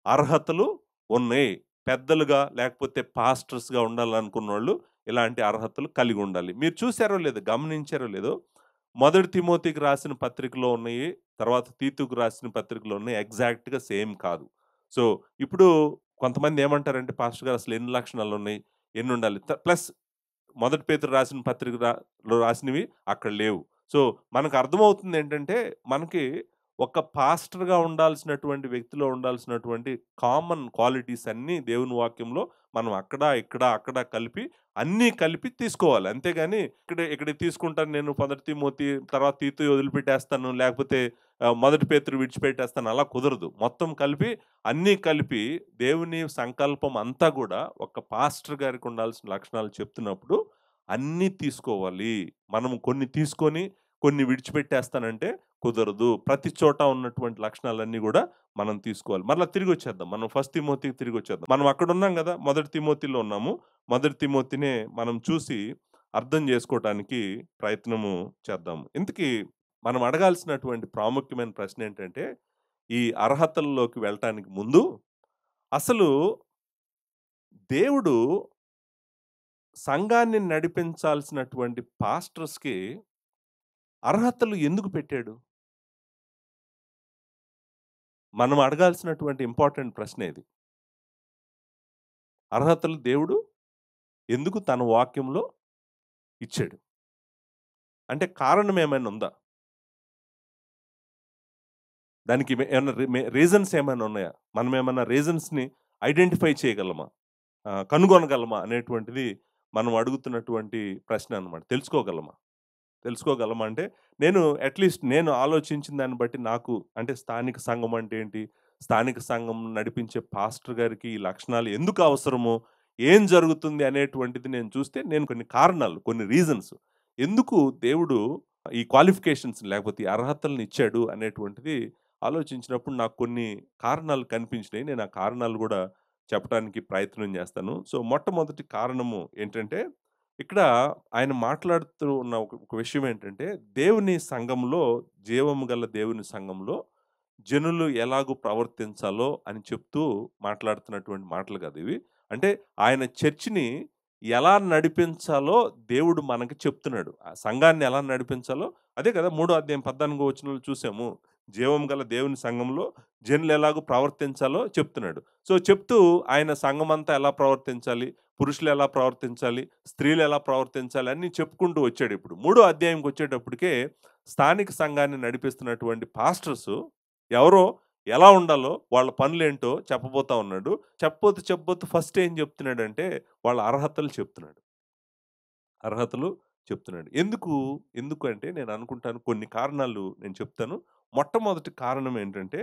Speaker 1: అర్హతలు ఉన్నాయి. పెద్దలుగా లేకపోతే పాస్టర్స్‌గా ఉండాలనుకున్నోళ్ళు ఇలాంటి అర్హతలు కలిగుండాలి. మీరు చూసారో లేదో, గమనించారో లేదో, మొదటి తిమోతికి రాసిన పత్రికలో ఉన్నాయి, తర్వాత తీతుకు రాసిన పత్రికలో ఉన్నాయి ఎగ్జాక్ట్‌గా సేమ్ కాదు. సో, ఇప్పుడు కొంతమంది ఏమంటారంటే, పాస్టర్ గారు అసలు ఎన్ని లక్షణాలున్నాయి? ఎన్నుండాలి? ప్లస్ మొదటి పేతురు రాసిన పత్రిక లో రాసినవి అక్కడ లేవు. సో, మనకు అర్థమవుతుందేంటంటే, మనకి ఒక పాస్టర్‌గా ఉండాల్సినటువంటి వ్యక్తిలో ఉండాల్సినటువంటి కామన్ క్వాలిటీస్ అన్నీ దేవుని వాక్యంలో మనం అక్కడ, ఇక్కడ, అక్కడ కలిపి అన్నీ కలిపి తీసుకోవాలి. అంతేగాని ఇక్కడ తీసుకుంటాను నేను మొదటి తిమోతి, తర్వాత తీతు వదిలిపెట్టేస్తాను. లేకపోతే మొదటి పేతురు విడిచిపెట్టేస్తాను. అలా కుదరదు. మొత్తం కలిపి అన్నీ కలిపి దేవుని సంకల్పం అంతా గూడా ఒక పాస్టర్ గారికి ఉండాల్సిన లక్షణాలు చెప్తున్నప్పుడు అన్నీ తీసుకోవాలి. మనం కొన్ని తీసుకొని, కొన్ని విడిచిపెట్టేస్తానంటే కుదరదు. ప్రతి చోట ఉన్నటువంటి లక్షణాలన్నీ గూడా మనం తీసుకోవాలి. మరలా తిరిగొచ్చేద్దాం. మనం ఫస్ట్ తిమోతికి తిరిగొచ్చేద్దాం. మనం అక్కడున్నాం గదా! మొదటి తిమోతిలో ఉన్నాము. మొదటి తిమోతినే మనం చూసి అర్థం జేసుకోవటానికి ప్రయత్నము చేద్దాం. ఇంతకీ మనం అడగాల్సినటువంటి ప్రాముఖ్యమైన ప్రశ్నేంటంటే, ఈ అర్హతల్లోకి వెళ్ళటానికి ముందు అసలు దేవుడు సంఘాన్ని నడిపించాల్సినటువంటి పాస్టర్స్‌కి అర్హతలు ఎందుకు పెట్టాడు? మనం అడగాల్సినటువంటి ఇంపార్టెంట్ ప్రశ్న ఇది. అర్హతలు దేవుడు ఎందుకు తన వాక్యంలో ఇచ్చాడు? అంటే కారణం ఏమైనా ఉందా? దానికి ఏమన్నా రీజన్స్ ఏమైనా ఉన్నాయా? మనం ఏమన్నా రీజన్స్‌ని ఐడెంటిఫై చేయగలమా? కనుగొనగలమా అనేటువంటిది మనం అడుగుతున్నటువంటి ప్రశ్న అన్నమాట. తెలుసుకోగలమా? తెలుసుకోగలమా అంటే, నేను అట్‌లీస్ట్ నేను ఆలోచించిన దాన్ని బట్టి నాకు అంటే స్థానిక సంఘం అంటే ఏంటి? స్థానిక సంఘం నడిపించే పాస్టర్ గారికి ఈ లక్షణాలు ఎందుకు అవసరము? ఏం జరుగుతుంది అనేటువంటిది నేను చూస్తే, నేను కొన్ని కారణాలు, కొన్ని రీజన్స్ ఎందుకు దేవుడు ఈ క్వాలిఫికేషన్స్ లేకపోతే ఈ అర్హతలను ఇచ్చాడు అనేటువంటిది ఆలోచించినప్పుడు నాకు కొన్ని కారణాలు కనిపించినాయి. నేను ఆ కారణాలు గూడా చెప్పటానికి ప్రయత్నం చేస్తాను. సో, మొట్టమొదటి కారణము ఏంటంటే ఇక్కడ ఆయన మాట్లాడుతూ ఉన్న ఒక విషయం ఏంటంటే, దేవుని సంఘంలో, జీవము గల దేవుని సంఘంలో జనులు ఎలాగో ప్రవర్తించాలో అని చెప్తూ మాట్లాడుతున్నటువంటి మాటలు కాదు ఇవి. అంటే ఆయన చర్చిని ఎలా నడిపించాలో దేవుడు మనకి చెప్తున్నాడు. ఆ సంఘాన్ని ఎలా నడిపించాలో అదే కదా! మూడో అధ్యాయం 14 వచనంలో చూసాము. జీవం గల దేవుని సంఘంలో జనులు ఎలాగో ప్రవర్తించాలో చెప్తున్నాడు. సో, చెప్తూ ఆయన సంఘమంతా ఎలా ప్రవర్తించాలి, పురుషులు ఎలా ప్రవర్తించాలి, స్త్రీలు ఎలా ప్రవర్తించాలి అన్నీ చెప్పుకుంటూ వచ్చాడిప్పుడు. మూడో అధ్యాయంకొచ్చేటప్పటికే స్థానిక సంఘాన్ని నడిపిస్తున్నటువంటి పాస్టర్సు ఎవరో ఎలా ఉండాలో, వాళ్ళ పనులేంటో చెప్పబోతా ఉన్నాడు. చెప్పబోతూ ఫస్ట్ ఏం చెప్తున్నాడంటే, వాళ్ళ అర్హతలు చెప్తున్నాడు. అర్హతలు చెప్తున్నాడు. ఎందుకంటే నేననుకుంటాను కొన్ని కారణాలు నేను చెప్తాను. మొట్టమొదటి కారణం ఏంటంటే,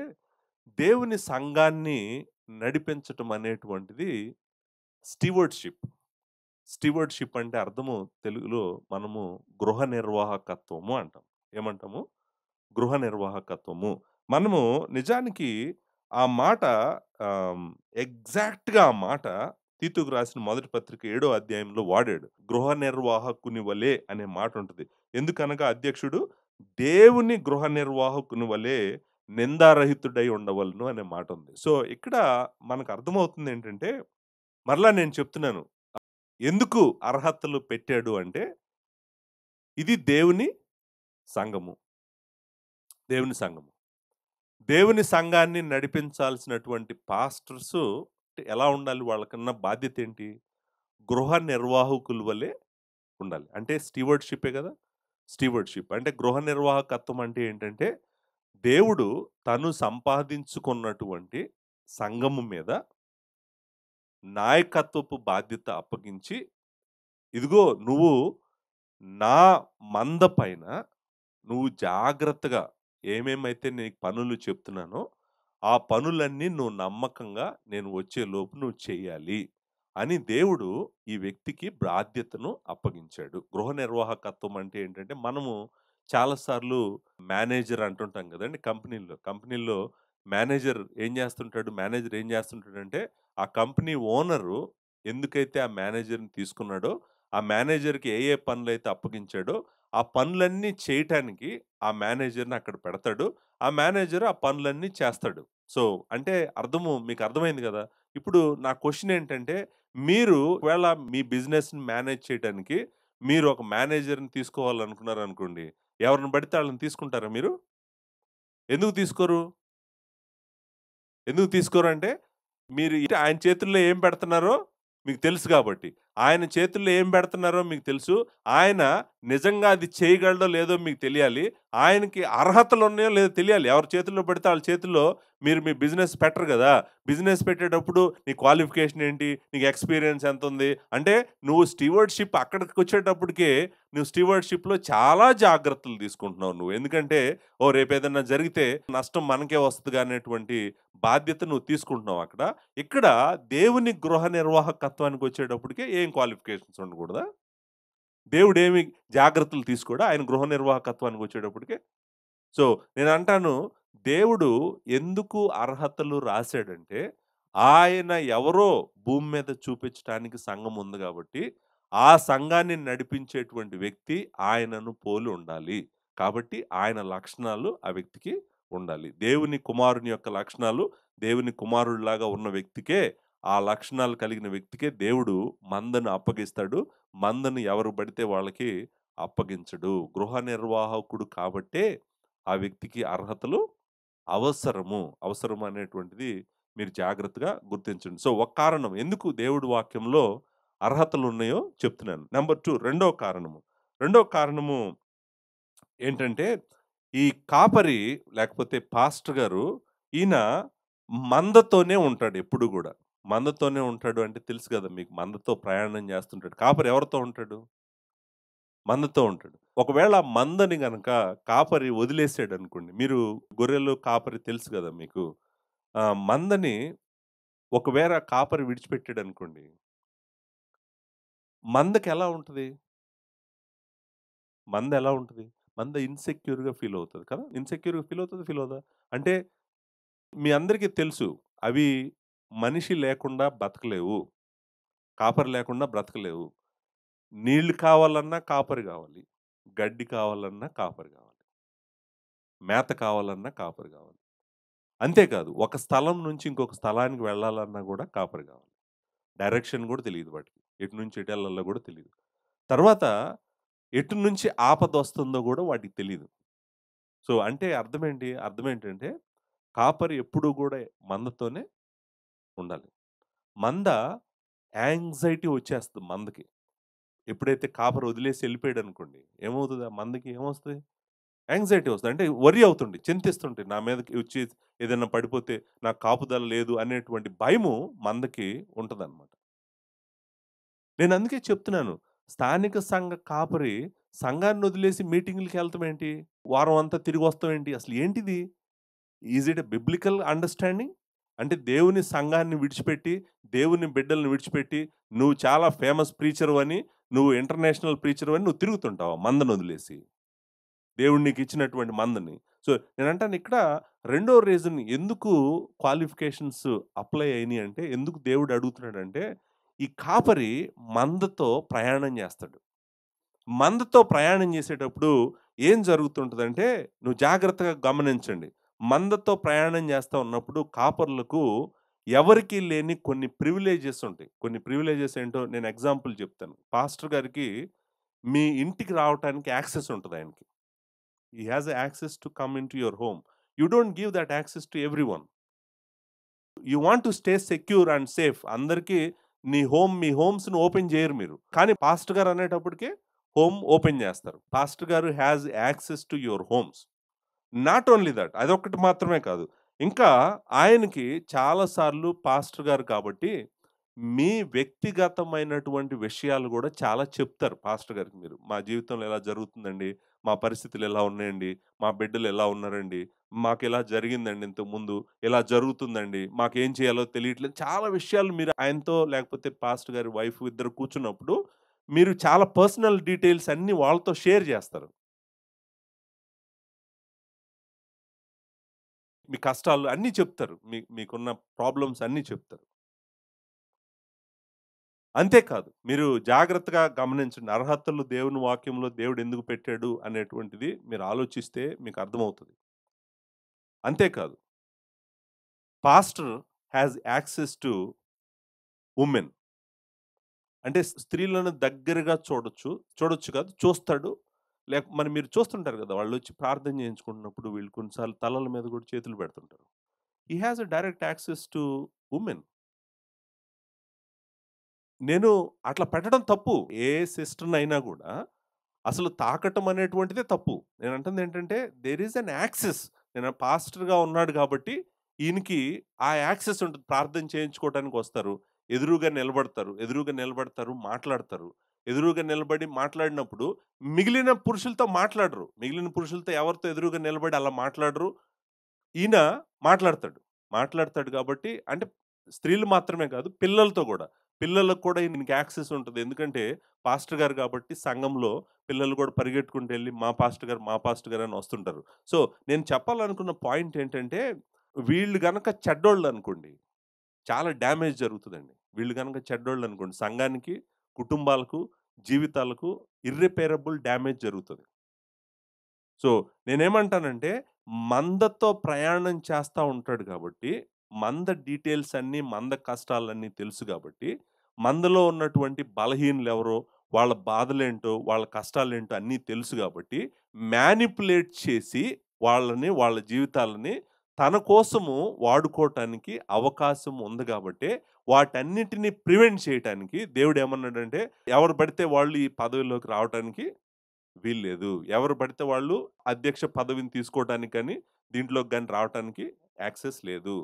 Speaker 1: దేవుని సంఘాన్ని నడిపించటం అనేటువంటిది స్టీవర్డ్‌షిప్. స్టీవర్డ్‌షిప్ అంటే అర్థము తెలుగులో మనము గృహ నిర్వాహకత్వము అంటాం. ఏమంటాము? గృహ నిర్వాహకత్వము. మనము నిజానికి ఆ మాట ఆహ్, ఎగ్జాక్ట్‌గా ఆ మాట తీతుకు రాసిన మొదటి పత్రిక 7 అధ్యాయంలో వాడాడు. గృహ నిర్వాహకుని వలె అనే మాటుంటది. ఎందుకనగా అధ్యక్షుడు దేవుని గృహ నిర్వాహకుని వలె నిందారహితుడై ఉండవలెను అనే మాటుంది. సో, ఇక్కడ మనకు అర్థమవుతుందేంటంటే, మరలా నేను చెప్తున్నాను. ఎందుకు అర్హతలు పెట్టాడు అంటే, ఇది దేవుని సంఘము. దేవుని సంఘము. దేవుని సంఘాన్ని నడిపించాల్సినటువంటి పాస్టర్సు ఎలా ఉండాలి? వాళ్ళకన్న బాధ్యతేంటి? గృహ నిర్వాహకుల వలె ఉండాలి. అంటే స్టీవర్డ్‌షిప్పే గదా! స్టీవర్డ్‌షిప్. అంటే గృహ నిర్వాహకత్వం అంటే ఏంటంటే, దేవుడు తను సంపాదించుకున్నటువంటి సంఘము మీద నాయకత్వపు బాధ్యత అప్పగించి, ఇదిగో నువ్వు నా మంద పైన నువ్వు జాగ్రత్తగా ఏమేమైతే నీకు పనులు చెప్తున్నానో, ఆ పనులన్నీ నువ్వు నమ్మకంగా నేను వచ్చేలోపు నువ్వు చెయ్యాలి. అని దేవుడు ఈ వ్యక్తికి బాధ్యతను అప్పగించాడు. గృహ నిర్వాహకత్వం అంటే ఏంటంటే, మనము చాలా సార్లు మేనేజర్ అంటుంటాం గదండీ కంపెనీల్లో. కంపెనీల్లో మేనేజర్ ఏం జేస్తుంటాడంటే, ఆ కంపెనీ ఓనరు ఎందుకైతే ఆ మేనేజర్‌ని తీసుకున్నాడో, ఆ మేనేజర్‌కి ఏ ఏ పనులైతే అప్పగించాడో, ఆ పనులన్నీ చేయటానికి ఆ మేనేజర్‌ని అక్కడ పెడతాడు. ఆ మేనేజర్ ఆ పనులన్నీ చేస్తాడు. సో, అంటే మీకు అర్థమైంది గదా! ఇప్పుడు నా క్వెషన్ ఏంటంటే, మీరు ఒకవేళ మీ బిజినెస్‌ని మేనేజ్ చేయటానికి మీరు ఒక మేనేజర్‌ని తీసుకోవాలనుకున్నారనుకోండి. ఎవరిని పడితే ఆళ్ళని తీసుకుంటారా మీరు? ఎందుకు తీసుకోరు? ఎందుకు తీసుకోరంటే, మీరు ఆయన చేతుల్లో ఏం పెడుతున్నారో మీకు తెలుసు గాబట్టి. ఆయన చేతుల్లో ఏం పెడుతున్నారో మీకు తెలుసు. ఆయన నిజంగా అది చేయగలడో లేదో మీకు తెలియాలి. ఆయనకి అర్హతలున్నాయో లేదో తెలియాలి. ఎవరి చేతుల్లో పెడితే ఆళ్ళ చేతుల్లో మీరు మీ బిజినెస్ పెట్టరు గదా! బిజినెస్ పెట్టేటప్పుడు నీ క్వాలిఫికేషన్ ఏంటి? నీకు ఎక్స్‌పీరియన్స్ ఎంతుంది? అంటే నువ్వు స్టీవర్డ్‌షిప్ అక్కడికొచ్చేటప్పటికే నువ్వు స్టీవర్డ్‌షిప్‌లో చాలా జాగ్రత్తలు తీసుకుంటున్నావు నువ్వు. ఎందుకంటే, రేపేదన్నా జరిగితే నష్టం మనకే వస్తదిగా అనేటువంటి బాధ్యత నువ్వు తీసుకుంటున్నావు అక్కడ. ఇక్కడ దేవుని గృహ నిర్వాహకత్వానికొచ్చేటప్పటికే ఏం క్వాలిఫికేషన్స్ ఉండకూడదా? దేవుడేమి జాగ్రత్తలు తీసుకోడా? ఆయన గృహ నిర్వాహకత్వానికొచ్చేటప్పటికే? సో, నేనంటాను దేవుడు ఎందుకు అర్హతలు రాసాడంటే, ఆయన ఎవరో భూమి మీద చూపించటానికి సంఘం ఉంది గాబట్టి, ఆ సంఘాన్ని నడిపించేటువంటి వ్యక్తి ఆయనను పోలి ఉండాలి. కాబట్టి ఆయన లక్షణాలు ఆ వ్యక్తికి ఉండాలి. దేవుని కుమారుని యొక్క లక్షణాలు దేవుని కుమారుడిలాగా ఉన్న వ్యక్తికే, ఆ లక్షణాలు కలిగిన వ్యక్తికే దేవుడు మందను అప్పగిస్తాడు. మందను ఎవరు పడితే వాళ్ళకి అప్పగించడు. గృహ నిర్వాహకుడు కాబట్టే ఆ వ్యక్తికి అర్హతలు అవసరం అనేటువంటిది మీరు జాగ్రత్తగా గుర్తించండి. సో, ఒక కారణం ఎందుకు దేవుడి వాక్యంలో అర్హతలున్నాయో చెప్తున్నాను. నంబర్ 2 రెండో కారణము ఏంటంటే, ఈ కాపరి లేకపోతే పాస్టర్ గారు ఈయన మందతోనే ఉంటాడు ఎప్పుడు గూడా. మందతోనే ఉంటాడు అంటే తెలుసు గదా! మీకు మందతో ప్రయాణం చేస్తుంటాడు. కాపరి ఎవరితో ఉంటాడు? మందతో ఉంటాడు. ఒకవేళ మందని గనక కాపరి వదిలేసాడనుకోండి. మీరు గొర్రెలు, కాపరి తెలుసు గదా మీకు. మందని ఒకవేళ కాపరి విడిచిపెట్టాడనుకోండి. మందకెలా ఉంటది? మందెలా ఉంటది? మంద ఇన్‌సెక్యూర్‌గా ఫీల్ అవుతది కదా! ఇన్‌సెక్యూర్‌గా ఫీల్ అవుతదా? ఫీల్ అవ్వదా? అంటే మీ అందరికీ తెలుసు. అవి మనిషి లేకుండా బతకలేవు. కాపరి లేకుండా బ్రతకలేవు. నీళ్లు కావాలన్నా కాపరి గావాలి. గడ్డి కావాలన్నా కాపరి గావాలి. మేత కావాలన్నా కాపరి గావాలి. అంతేకాదు ఒక స్థలం నుంచి ఇంకొక స్థలానికి వెళ్ళాలన్నా గూడా కాపరి గావాలి. డైరెక్షన్ గూడా తెలీదు వాటికి. ఎటు నుంచి ఎటెళ్ళాలో గూడా తెలీదు. తర్వాత ఎటు నుంచి ఆపదొస్తుందో గూడా వాటికి తెలీదు. సో, అంటే అర్థమేంటి? అర్థమేంటంటే కాపరి ఎప్పుడూ గూడా మందతోనే ఉండాలి. మంద యాంగ్జైటీ వచ్చేస్తది మందకి. ఎప్పుడైతే కాపరి వదిలేసి ఎళ్ళిపోయాడనుకోండి, ఏమవుతది ఆ మందకి ఏమొస్తది? యాంగ్జైటీ వస్తది. అంటే వరీ అవుతుండి. చింతిస్తుంటాయి. నా మీదకి వచ్చి ఏదైనా పడిపోతే నాకు కాపుదల లేదు అనేటువంటి భయము మందకి ఉంటదనమాట. నేనందుకే చెప్తున్నాను. స్థానిక సంఘ కాపరి సంఘాన్నొదిలేసి మీటింగులకెళ్ళటం ఏంటి? వారం అంతా తిరిగొస్తాం ఏంటి? అసలు ఏంటిది? Is it a biblical understanding? అంటే దేవుని సంఘాన్ని విడిచిపెట్టి, దేవుని బిడ్డల్ని విడిచిపెట్టి, నువ్వు చాలా ఫేమస్ ప్రీచర్‌వని, నువ్వు ఇంటర్నేషనల్ ప్రీచర్‌వని నువ్వు తిరుగుతుంటావా మందనొదిలేసి? దేవుడు నీకిచ్చినటువంటి మందని. సో, నేనంటాను ఇక్కడ రెండో రీజన్ ఎందుకు క్వాలిఫికేషన్స్ అప్లై అయినియి అంటే, ఎందుకు దేవుడు అడుగుతున్నాడంటే, ఈ కాపరి మందతో ప్రయాణం చేస్తాడు. మందతో ప్రయాణం చేసేటప్పుడు ఏం జరుగుతుంటదంటే, నువ్వు జాగ్రత్తగా గమనించండి. మందతో ప్రయాణం చేస్తా ఉన్నప్పుడు కాపరులకు ఎవరికీ లేని కొన్ని ప్రివిలేజెస్ ఉంటాయి. కొన్ని ప్రివిలేజెస్ ఏంటో నేను ఎగ్జాంపుల్ చెప్తాను. పాస్టర్ గారికి మీ ఇంటికి రావటానికి యాక్సెస్ ఉంటది ఆయనకి. He has access to come into your home. You don't give that access to everyone. You want to stay secure and safe. అందరికి మీ హోమ్స్‌ని ఓపెన్ చేయరు మీరు. కానీ పాస్టర్ గారు అనేటప్పటికి హోమ్ ఓపెన్ చేస్తారు. పాస్టర్ గారు has access to your homes. Not only that అదొక్కటి మాత్రమే కాదు. ఇంకా ఆయనకి చాలా సార్లు పాస్టర్ గారు కాబట్టి, మీ వ్యక్తిగతమైనటువంటి విషయాలు గూడా చాలా చెప్తారు పాస్టర్ గారికి మీరు. మా జీవితంలో ఇలా జరుగుతుందండి. మా పరిస్థితులు ఎలా ఉన్నాయండి, మా బిడ్డలు ఎలా ఉన్నారండి, మాకిలా జరిగిందండి ఇంతకుముందు, ఇలా జరుగుతుందండి, మాకేం చేయాలో తెలియట్లేదు. చాలా విషయాలు మీరు ఆయనతో లేకపోతే పాస్టర్ గారి వైఫ్ ఇద్దరు కూర్చున్నప్పుడు, మీరు చాలా పర్సనల్ డీటెయిల్స్ అన్నీ వాళ్ళతో షేర్ జేస్తారు. మీ కష్టాలు అన్నీ చెప్తారు. మీకున్న ప్రాబ్లమ్స్ అన్నీ చెప్తారు. అంతేకాదు, మీరు జాగ్రత్తగా గమనించండి. అర్హతలు దేవుని వాక్యంలో దేవుడెందుకు పెట్టాడు అనేటువంటిది మీరు ఆలోచిస్తే మీకు అర్థమవుతది. అంతేకాదు, pastor has access to women. అంటే స్త్రీలను దగ్గరగా చూడొచ్చు. చూడొచ్చు కాదు, చూస్తాడు. మరి మీరు చూస్తుంటారు గదా! వాళ్ళొచ్చి ప్రార్థన చేయించుకుంటున్నప్పుడు వీళ్ళు కొన్నిసార్లు తలల మీద గూడా చేతులు పెడుతుంటారు. He has a direct access to women. నేను అట్లా పెట్టడం తప్పు. ఏ సిస్టర్‌నైనా గూడా అసలు తాకటం అనేటువంటిదే తప్పు. నేనంటుందేంటంటే దేర్ ఈస్ ఎన్ యాక్సెస్. నేను పాస్టర్‌గా ఉన్నాడు గాబట్టి, ఈయనకి ఆ యాక్సెస్ ఉంటది. ప్రార్థన చేయించుకోవటానికొస్తారు. ఎదురుగా నిలబడతారు, మాట్లాడతారు. ఎదురుగా నిలబడి మాట్లాడినప్పుడు మిగిలిన పురుషులతో మాట్లాడరు. మిగిలిన పురుషులతో ఎవరితో ఎదురుగా నిలబడి అలా మాట్లాడరు. ఈయన మాట్లాడతాడు. మాట్లాడతాడు గాబట్టి అంటే స్త్రీలు మాత్రమే కాదు, పిల్లలతో గూడా. పిల్లలకు కూడా ఈయనకి యాక్సెస్ ఉంటది. ఎందుకంటే పాస్టర్ గారు గాబట్టి సంఘంలో పిల్లలు గూడా పరిగెట్టుకుంటూ ఎళ్లి మా పాస్టర్ గారు అని వస్తుంటారు. సో, నేను చెప్పాలనుకున్న పాయింట్ ఏంటంటే, వీళ్ళు గనక చెడ్డోళ్ళనుకోండి, చాలా డ్యామేజ్ జరుగుతదండి. వీళ్ళు గనక చెడ్డోళ్ళనుకోండి, సంఘానికి, కుటుంబాలకు, జీవితాలకు ఇర్రిపేరబుల్ డ్యామేజ్ జరుగుతది. సో, నేనేమంటానంటే, మందతో ప్రయాణం చేస్తా ఉంటాడు గాబట్టి, మంద డీటెయిల్స్ అన్నీ, మంద కష్టాలన్నీ తెలుసు గాబట్టి, మందలో ఉన్నటువంటి బలహీనులెవరో, వాళ్ళ బాధలేంటో, వాళ్ళ కష్టాలేంటో అన్నీ తెలుసు గాబట్టి, మ్యానిప్యులేట్ చేసి వాళ్ళ జీవితాలని తన కోసము వాడుకోటానికి అవకాశం ఉంది గాబట్టే, వాటన్నిటిని ప్రివెంట్ చేయటానికి దేవుడేమన్నాడంటే, ఎవరు పడితే వాళ్ళు ఈ పదవిలోకి రావటానికి వీల్లేదు. ఎవరు పడితే వాళ్ళు అధ్యక్ష పదవిని తీసుకోవటానికి గాని, దీంట్లోకి గాని రావటానికి యాక్సెస్ లేదు.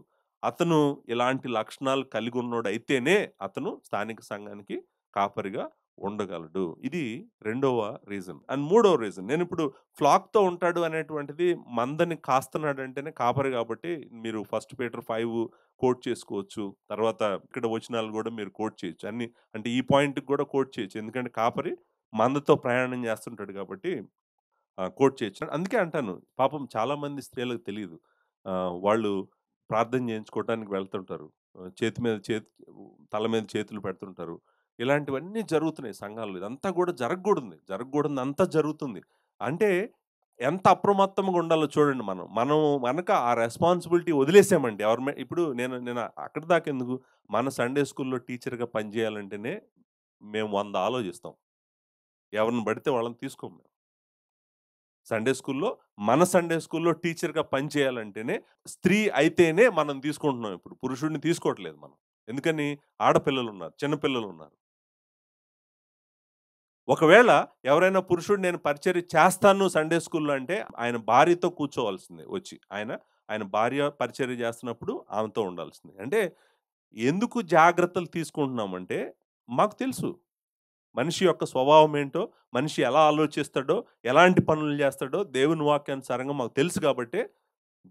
Speaker 1: అతను ఇలాంటి లక్షణాలు కలిగున్నోడైతేనే అతను స్థానిక సంఘానికి కాపరిగా ఉండగలడు. ఇది రెండవ రీజన్. అండ్ మూడవ రీజన్, నేనిప్పుడు ఫ్లాక్‌తో ఉంటాడు అనేటువంటిది మందని కాస్తున్నాడంటేనే కాపరి గాబట్టి మీరు 1 పీటర్ 5 కోట్ చేసుకోవచ్చు. తర్వాత ఇక్కడ వచనాలు గూడా మీరు కోట్ చేయొచ్చు. అంటే ఈ పాయింట్‌కి గూడా కోట్ చేయొచ్చు. ఎందుకంటే కాపరి మందతో ప్రయాణం చేస్తుంటాడు కాబట్టి కోట్ చేయొచ్చు. అందుకే అంటాను, పాపం చాలామంది స్త్రీలకు తెలీదు. వాళ్ళు ప్రార్థన చేయించుకోవటానికి వెళ్తుంటారు. చేతి మీద తల మీద చేతులు పెడుతుంటారు. ఇలాంటివన్నీ జరుగుతున్నాయి సంఘాల్లో. ఇదంతా కూడా జరగకూడనిదంతా జరుగుతుంది. అంటే ఎంత అప్రమత్తంగా ఉండాలో చూడండి మనం. మనం గనక ఆ రెస్పాన్సిబిలిటీ వదిలేసామంటే ఇప్పుడు నేను నేను అక్కడి దాకెందుకు, మన సండే స్కూల్‌లో టీచర్‌గా పనిచేయాలంటేనే మేము 100 ఆలోచిస్తాం. ఎవరిని పడితే వాళ్ళని తీసుకోం మేము. సండే స్కూల్‌లో టీచర్‌గా పనిచేయాలంటేనే స్త్రీ అయితేనే మనం తీసుకుంటున్నాం ఇప్పుడు. పురుషుడిని తీసుకోవట్లేదు మనం. ఎందుకని? ఆడపిల్లలున్నారు, చిన్న పిల్లలున్నారు. ఒకవేళ ఎవరైనా పురుషుడు నేను పరిచర్య చేస్తాను సండే స్కూల్‌లో అంటే, ఆయన భార్యతో కూర్చోవాల్సిందే వచ్చి. ఆయన భార్య పరిచర్య చేస్తున్నప్పుడు ఆమెతో ఉండాల్సిందే. అంటే ఎందుకు జాగ్రత్తలు తీసుకుంటున్నామంటే, మాకు తెలుసు మనిషి యొక్క స్వభావం ఏంటో, మనిషి ఎలా ఆలోచిస్తాడో, ఎలాంటి పనులు చేస్తాడో దేవుని వాక్యానుసారంగా మాకు తెలుసు కాబట్టే,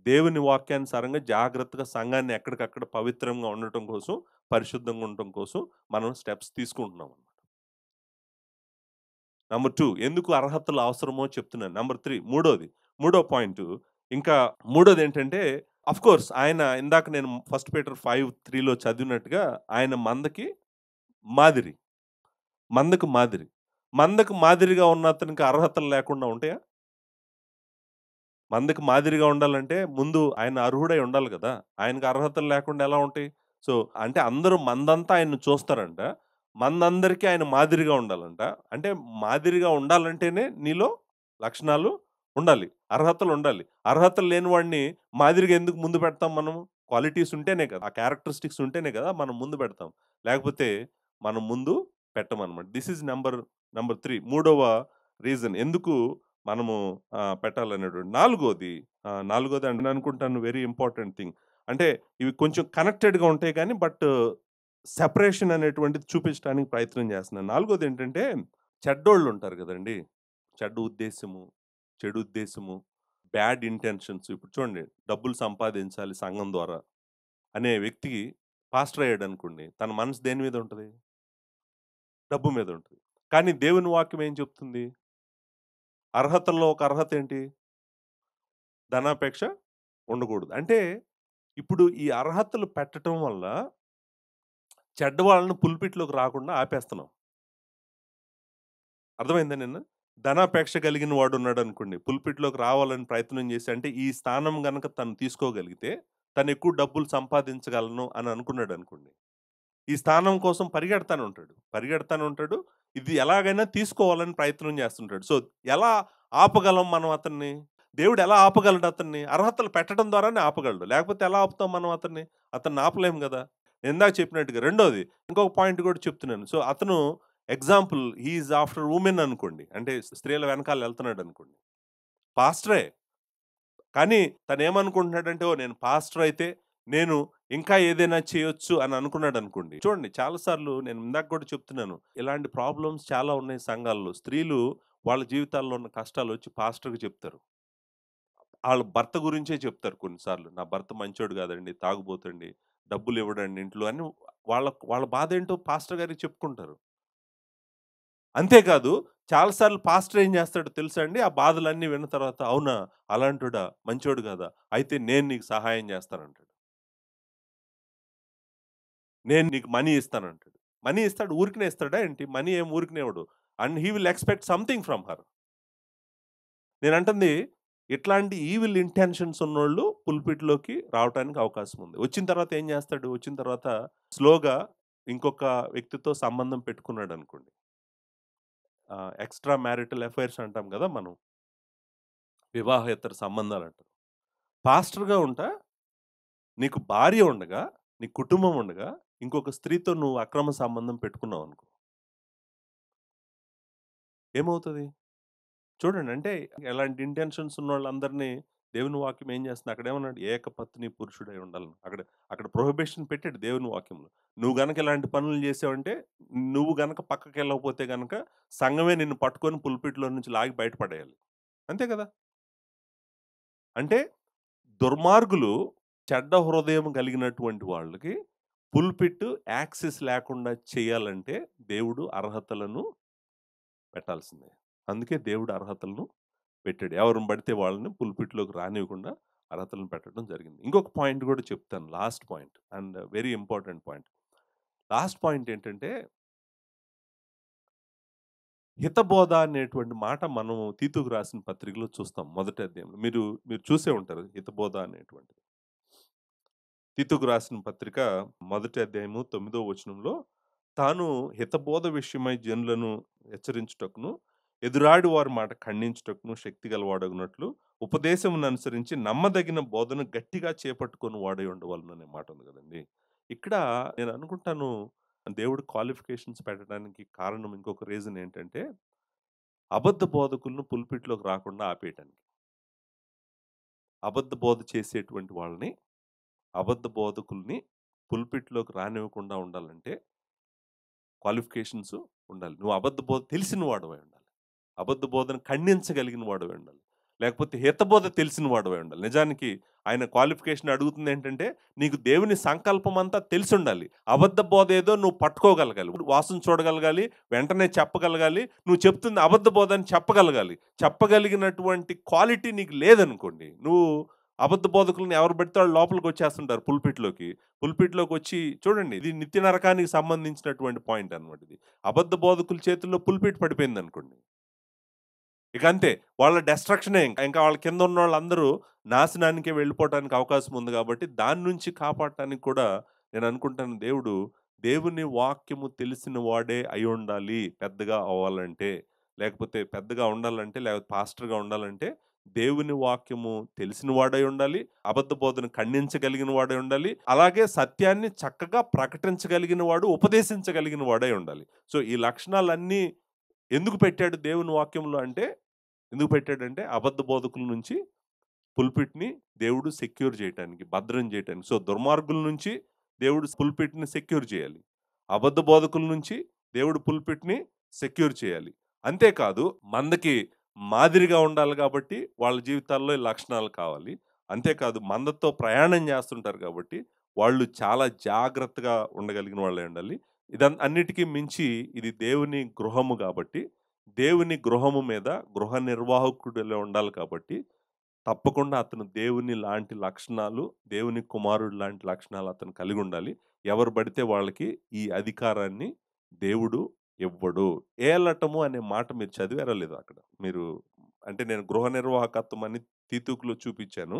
Speaker 1: దేవుని వాక్యానుసారంగా జాగ్రత్తగా సంఘాన్ని ఎక్కడికక్కడ పవిత్రంగా ఉండటం కోసం, పరిశుద్ధంగా ఉండటం కోసం మనం స్టెప్స్ తీసుకుంటున్నాం. నంబర్ 2, ఎందుకు అర్హతలు అవసరమో చెప్తున్నాను. నంబర్ 3, మూడో పాయింటు, ఇంకా మూడోదేంటంటే, ఆఫ్‌కోర్స్ ఆయన ఇందాక నేను 1 పీటర్ 5:3లో చదివినట్టుగా ఆయన మాదిరి. మందకు మాదిరి. మందకు మాదిరిగా ఉన్న అతనికి అర్హతలు లేకుండా ఉంటాయా? మందకు మాదిరిగా ఉండాలంటే ముందు ఆయన అర్హుడై ఉండాలి గదా! ఆయనకు అర్హతలు లేకుండా ఎలా ఉంటాయి? సో, అంటే అందరూ మందంతా ఆయన్ను చూస్తారంట. మందందరికీ ఆయన మాదిరిగా ఉండాలంట. అంటే మాదిరిగా ఉండాలంటేనే నీలో లక్షణాలు ఉండాలి. అర్హతలుండాలి. అర్హతలు లేని వాడిని మాదిరిగా ఎందుకు ముందు పెడతాం మనము? క్వాలిటీస్ ఉంటేనే కదా! ఆ క్యారెక్టరిస్టిక్స్ ఉంటేనే కదా మనం ముందు పెడతాం. లేకపోతే మనం ముందు పెట్టమనమాట. దిస్ ఈజ్ నంబర్ 3, మూడవ రీజన్ ఎందుకు మనము పెట్టాలనేటువంటి. నాలుగోది నేను అనుకుంటాను వెరీ ఇంపార్టెంట్ థింగ్. అంటే ఇవి కొంచెం కనెక్టెడ్‌గా ఉంటాయి గానీ సెపరేషన్ అనేటువంటిది చూపించడానికి ప్రయత్నం చేస్తున్నాను. నాలుగోదేంటంటే చెడ్డోళ్ళుంటారు గదండీ! చెడ్డ ఉద్దేశ్యము. చెడు ఉద్దేశము, బ్యాడ్ ఇంటెన్షన్స్. ఇప్పుడు చూడండి, డబ్బులు సంపాదించాలి సంఘం ద్వారా అనే వ్యక్తికి పాస్టర్ అయ్యాడనుకోండి, తన మనసు దేని మీద ఉంటది? డబ్బు మీద ఉంటది. కానీ దేవుని వాక్యం ఏం చెప్తుంది? అర్హతల్లో ఒక అర్హత ఏంటి? ధనాపేక్ష ఉండకూడదు. అంటే ఇప్పుడు ఈ అర్హతలు పెట్టటం వల్ల చెడ్డ వాళ్ళని పుల్పిట్‌లోకి రాకుండా ఆపేస్తున్నాం. అర్థమైందా నిన్న? ధనాపేక్ష కలిగిన వాడున్నాడనుకోండి, పుల్పిట్‌లోకి రావాలని ప్రయత్నం చేసి, అంటే ఈ స్థానం గనక తను తీసుకోగలిగితే, తను ఎక్కువ డబ్బులు సంపాదించగలను అని అనుకున్నాడనుకోండి, ఈ స్థానం కోసం పరిగెడతానే ఉంటాడు. పరిగెడతానే ఉంటాడు. ఇది ఎలాగైనా తీసుకోవాలని ప్రయత్నం చేస్తుంటాడు. సో, ఎలా ఆపగలం మనం అతన్ని? దేవుడు ఎలా ఆపగలడు అతన్ని? అర్హతలు పెట్టడం ద్వారానే ఆపగలడు. లేకపోతే ఎలా ఆపుతాం మనం అతన్ని? అతన్ని ఆపలేం గదా! ఇందాక చెప్పినట్టుగా. రెండోది, ఇంకొక పాయింట్ కూడా చెప్తున్నాను. సో, అతను example he is after women అనుకోండి. అంటే స్త్రీల వెనకాల ఎళ్తున్నాడనుకోండి. పాస్టరే. కానీ తనేమనుకుంటున్నాడంటే, ఓహ్! నేను పాస్టర్ అయితే నేను ఇంకా ఏదైనా చేయొచ్చు అని అనుకున్నాడనుకోండి. చూడండి, చాలా సార్లు నేను ఇందాక కూడా చెప్తున్నాను. ఇలాంటి ప్రాబ్లమ్స్ చాలా ఉన్నాయి సంఘాల్లో. స్త్రీలు వాళ్ళ జీవితాల్లో ఉన్న కష్టాలొచ్చి పాస్టర్‌కి చెప్తారు. ఆళ్ళ భర్త గురించే చెప్తారు కొన్నిసార్లు. నా భర్త మంచోడు కాదండి, తాగుబోతండి, డబ్బులివ్వడండి ఇంట్లో అని వాళ్ళ వాళ్ళ బాధేంటో పాస్టర్ గారికి చెప్పుకుంటారు. అంతేకాదు, చాలా సార్లు పాస్టర్ ఏం చేస్తాడో తెలుసా అండి? ఆ బాధలన్నీ విన్న తర్వాత, అవునా! అలాంటోడా? మంచోడు గదా! అయితే నేను నీకు సహాయం చేస్తానంటాడు. నేను నీకు మనీ ఇస్తానంటాడు. మనీ ఇస్తాడు, ఊరికనే ఇస్తాడా ఏంటి? మనీ ఏమి ఊరికనే ఇవ్వడు. And he will expect something from her. నేనంటుంది, ఇట్లాంటి ఈవిల్ ఇంటెన్షన్స్ ఉన్నోళ్ళు పుల్పిట్‌లోకి రావటానికి అవకాశం ఉంది. వచ్చిన తర్వాత ఏం చేస్తాడు? వచ్చిన తర్వాత స్లోగా ఇంకొక వ్యక్తితో సంబంధం పెట్టుకున్నాడనుకోండి. ఎక్స్‌ట్రా మ్యారిటల్ అఫైర్స్ అంటాం గదా మనం. వివాహేతర సంబంధాలంటారు. పాస్టర్‌గా ఉంటా, నీకు భార్య ఉండగా, నీకు కుటుంబం ఉండగా, ఇంకొక స్త్రీతో నువ్వు అక్రమ సంబంధం పెట్టుకున్నావనుకో, ఏమవుతది? చూడండి, అంటే ఎలాంటి ఇంటెన్షన్స్ ఉన్నోళ్ళందరిని దేవుని వాక్యం ఏం చేస్తుంది? అక్కడేమన్నాడు? ఏకపత్ని పురుషుడై ఉండాలని. అక్కడ అక్కడ ప్రొహిబిషన్ పెట్టాడు దేవుని వాక్యంలో. నువ్వు గనక ఇలాంటి పనులు చేసావంటే, నువ్వు గనక పక్కకెళ్ళకపోతే గనక సంఘమే నిన్ను పట్టుకొని పుల్పిట్‌లో నుంచి లాగి బయట పడేయాలి. అంతే కదా! అంటే దుర్మార్గులు, చెడ్డ హృదయం కలిగినటువంటి వాళ్ళకి పుల్పిట్ యాక్సెస్ లేకుండా చేయాలంటే దేవుడు అర్హతలను పెట్టాల్సిందే. అందుకే దేవుడు అర్హతలను పెట్టాడు. ఎవరిని పడితే వాళ్ళని పుల్పిట్‌లోకి రానివ్వకుండా అర్హతలను పెట్టడం జరిగింది. ఇంకొక పాయింట్ కూడా చెప్తాను. Last point and very important point. Last point ఏంటంటే, హితబోధ అనేటువంటి మాట మనం తీతుకు రాసిన పత్రికలో చూస్తాం మొదటి అధ్యాయంలో. మీరు మీరు చూసే ఉంటారు హితబోధ అనేటువంటిది. తీతుకు రాసిన పత్రిక మొదటి అధ్యాయము 9వ వచనంలో, తాను హితబోధ విషయమై జనులను హెచ్చరించుటకును, ఎదురాడి వారి మాట ఖండించుటకును శక్తి గలవాడగునట్లు ఉపదేశమును అనుసరించి నమ్మదగిన బోధను గట్టిగా చేపట్టుకొని వాడై ఉండవలెను అనే మాట ఉంది కదండీ. ఇక్కడ నేను అనుకుంటాను, దేవుడు క్వాలిఫికేషన్స్ పెట్టడానికి కారణం ఇంకొక రీజన్ ఏంటంటే, అబద్ధ బోధకులను పుల్పిట్‌లోకి రాకుండా ఆపేయటానికి. అబద్ధ బోధ చేసేటువంటి వాళ్ళని, అబద్ధ బోధకుల్ని పుల్పిట్‌లోకి రానివ్వకుండా ఉండాలంటే క్వాలిఫికేషన్స్ ఉండాలి. నువ్వు అబద్ధ బోధ తెలిసిన వాడివై ఉండాలి. అబద్ధ బోధను ఖండించగలిగిన వాడివై ఉండాలి. లేకపోతే హితబోధ తెలిసిన వాడివై ఉండాలి. నిజానికి ఆయన క్వాలిఫికేషన్ అడుగుతుందేంటంటే, నీకు దేవుని సంకల్పం అంతా తెలిసుండాలి. అబద్ధ బోధ ఏదో నువ్వు పట్టుకోగలగాలి. వాసన చూడగలగాలి, వెంటనే చెప్పగలగాలి. నువ్వు చెప్తుంది అబద్ధ బోధ అని చెప్పగలగాలి. చెప్పగలిగినటువంటి క్వాలిటీ నీకు లేదనుకోండి, నువ్వు అబద్ధ బోధకులను ఎవరు పడితే వాళ్ళు లోపలికొచ్చేస్తుంటారు పుల్పిట్‌లోకి. పుల్పిట్‌లోకొచ్చి చూడండి, ఇది నిత్య నరకానికి సంబంధించినటువంటి పాయింట్ అన్నమాట ఇది. అబద్ధ బోధకుల చేతుల్లో పుల్పిట్ పడిపోయిందనుకోండి, ఇక అంతే. వాళ్ళ డెస్ట్రక్షనే ఇంక. ఇంకా వాళ్ళ కింద ఉన్నోళ్ళందరూ నాశనానికే వెళ్ళిపోవటానికి అవకాశం ఉంది గాబట్టి, దాని నుంచి కాపాడటానికి కూడా నేననుకుంటాను, దేవుని వాక్యము తెలిసిన వాడే అయ్యుండాలి పెద్దగా అవ్వాలంటే. లేకపోతే పెద్దగా ఉండాలంటే, లేకపోతే పాస్టర్‌గా ఉండాలంటే, దేవుని వాక్యము తెలిసిన వాడై ఉండాలి. అబద్ధ బోధను ఖండించగలిగిన వాడై ఉండాలి. అలాగే సత్యాన్ని చక్కగా ప్రకటించగలిగిన వాడు, ఉపదేశించగలిగిన వాడై ఉండాలి. సో, ఈ లక్షణాలన్నీ ఎందుకు పెట్టాడు దేవుని వాక్యంలో అంటే, ఎందుకు పెట్టాడంటే అబద్ధ బోధకుల నుంచి పుల్పిట్‌ని దేవుడు సెక్యూర్ చేయటానికి, భద్రం చేయటానికి. సో, దుర్మార్గుల నుంచి దేవుడు పుల్పిట్‌ని సెక్యూర్ చేయాలి. అబద్ధ బోధకుల నుంచి దేవుడు పుల్పిట్‌ని సెక్యూర్ చేయాలి. అంతేకాదు, మందకి మాదిరిగా ఉండాలి కాబట్టి వాళ్ళ జీవితాల్లో ఈ లక్షణాలు కావాలి. అంతేకాదు మందతో ప్రయాణం చేస్తుంటారు కాబట్టి వాళ్ళు చాలా జాగ్రత్తగా ఉండగలిగిన వాళ్ళై ఉండాలి. అన్నిటికి మించి ఇది దేవుని గృహము కాబట్టి, దేవుని గృహము మీద గృహ నిర్వాహకుడిలా ఉండాలి కాబట్టి, తప్పకుండా అతను దేవుని లాంటి లక్షణాలు, దేవుని కుమారుడు లాంటి లక్షణాలు అతను కలిగుండాలి. ఎవరు పడితే వాళ్ళకి ఈ అధికారాన్ని దేవుడు ఇవ్వడు. ఏలటము అనే మాట మీరు చదివారా లేదా అక్కడ? మీరు అంటే నేను గృహ నిర్వాహకత్వం అని తీతుకులో చూపించాను.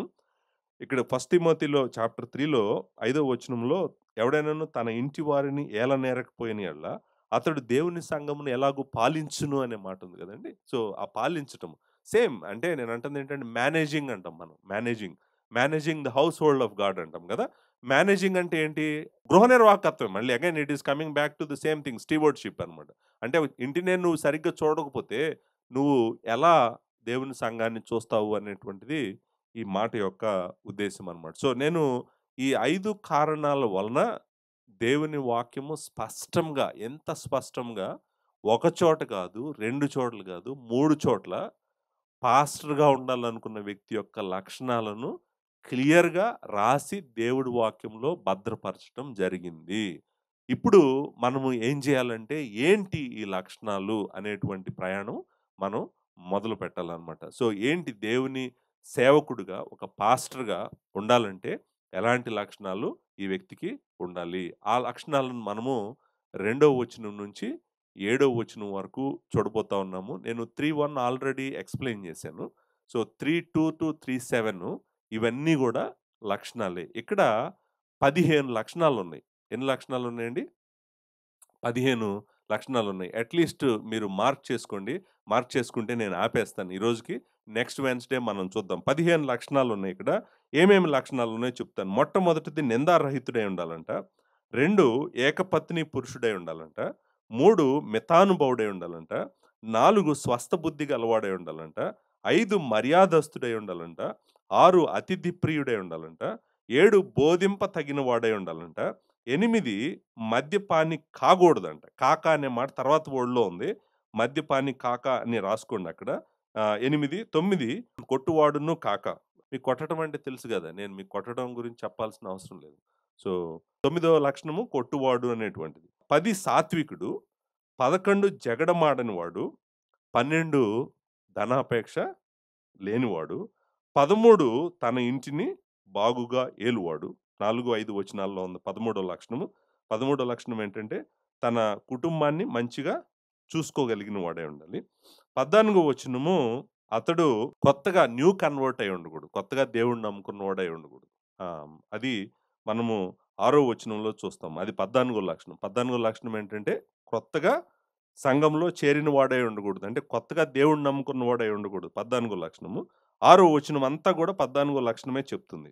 Speaker 1: ఇక్కడ ఫస్ట్ తిమోతిలో చాప్టర్ 3లో 5వ వచనంలో ఎవడైనాను తన ఇంటి వారిని ఏలనేరకపోయిన యెడల అతడు దేవుని సంఘమును ఎలాగూ పాలించును అనే మాట ఉంది గదండీ! సో, ఆ పాలించటం సేమ్ అంటే నేను అంటుందేంటంటే మేనేజింగ్ అంటాం మనం. Managing the house hold of God అంటాం గదా! మేనేజింగ్ అంటే ఏంటి? గృహ నిర్వాహకత్వం. మళ్ళీ again it is coming back to the same thing stewardship అన్నమాట. అంటే ఇంటినే నువ్వు సరిగ్గా చూడకపోతే నువ్వు ఎలా దేవుని సంఘాన్ని చూస్తావు అనేటువంటిది ఈ మాట యొక్క ఉద్దేశ్యం అన్నమాట. సో, నేను ఈ 5 కారణాల వలన దేవుని వాక్యము స్పష్టంగా ఎంత స్పష్టంగా ఒక చోట కాదు, 2 చోట్ల కాదు, 3 చోట్ల పాస్టర్‌గా ఉండాలనుకున్న వ్యక్తి యొక్క లక్షణాలను క్లియర్‌గా రాసి దేవుడి వాక్యంలో భద్రపరచటం జరిగింది. ఇప్పుడు మనము ఏం చేయాలంటే, ఏంటి ఈ లక్షణాలు అనేటువంటి ప్రయాణం మనం మొదలు పెట్టాలనమాట. సో, ఏంటి దేవుని సేవకుడుగా, ఒక పాస్టర్‌గా ఉండాలంటే ఎలాంటి లక్షణాలు ఈ వ్యక్తికి ఉండాలి? ఆ లక్షణాలను మనము 2వ వచనం నుంచి 7వ వచనం వరకు చూడబోతా ఉన్నాము. నేను 3:1 ఆల్రెడీ ఎక్స్‌ప్లెయిన్ చేశాను. సో, 3:2-3:7 ఇవన్నీ గూడా లక్షణాలే. ఇక్కడ 15 లక్షణాలున్నాయి. ఎన్ని లక్షణాలున్నాయండి? 15 లక్షణాలున్నాయి. అట్‌లీస్ట్ మీరు మార్క్ చేసుకోండి. మార్క్ చేసుకుంటే నేను ఆపేస్తాను ఈ రోజుకి. నెక్స్ట్ వెడ్నెస్‌డే మనం చూద్దాం. 15 లక్షణాలున్నాయి ఇక్కడ. ఏమేమి లక్షణాలున్నాయో చెప్తాను. మొట్టమొదటిది నిందారహితుడై ఉండాలంట. 2 ఏకపత్ని పురుషుడై ఉండాలంట. 3 మితానుభవుడై ఉండాలంట. 4 స్వస్థ బుద్ధి గలవాడై ఉండాలంట. 5 మర్యాదస్తుడై ఉండాలంట. 6 అతిథి ప్రియుడై ఉండాలంట. 7 బోధింప తగిన వాడై ఉండాలంట. 8 మద్యపాని కాగూడదంట. కాక అనే మాట తర్వాత వర్డ్‌లో ఉంది. మద్యపాని కాక అని రాసుకోండి అక్కడ. 8, 9 కొట్టువాడును కాక. మీకు కొట్టడం అంటే తెలుసు గదా! నేను మీకు కొట్టడం గురించి చెప్పాల్సిన అవసరం లేదు. సో, 9వ లక్షణము కొట్టువాడు అనేటువంటిది. 10 సాత్వికుడు. 11 జగడమాడని వాడు. 12 ధనాపేక్ష లేనివాడు. 13 తన ఇంటిని బాగుగా ఏలువాడు. 4, 5 వచనాల్లో ఉంది 13వ లక్షణము. 13వ లక్షణం ఏంటంటే, తన కుటుంబాన్ని మంచిగా చూసుకోగలిగిన వాడై ఉండాలి. 14వ వచనము అతడు కొత్తగా న్యూ కన్వర్ట్ అయి ఉండకూడదు. కొత్తగా దేవుడిని నమ్ముకున్నవాడై ఉండకూడదు. అది మనము 6వ వచనంలో చూస్తాం. అది 14వ లక్షణం. 14వ లక్షణం ఏంటంటే, కొత్తగా సంఘంలో చేరిన వాడై ఉండకూడదు. అంటే కొత్తగా దేవుడిని నమ్ముకున్న వాడై ఉండకూడదు. 14వ లక్షణము. 6వ వచనం అంతా గూడా 14వ లక్షణమే చెప్తుంది.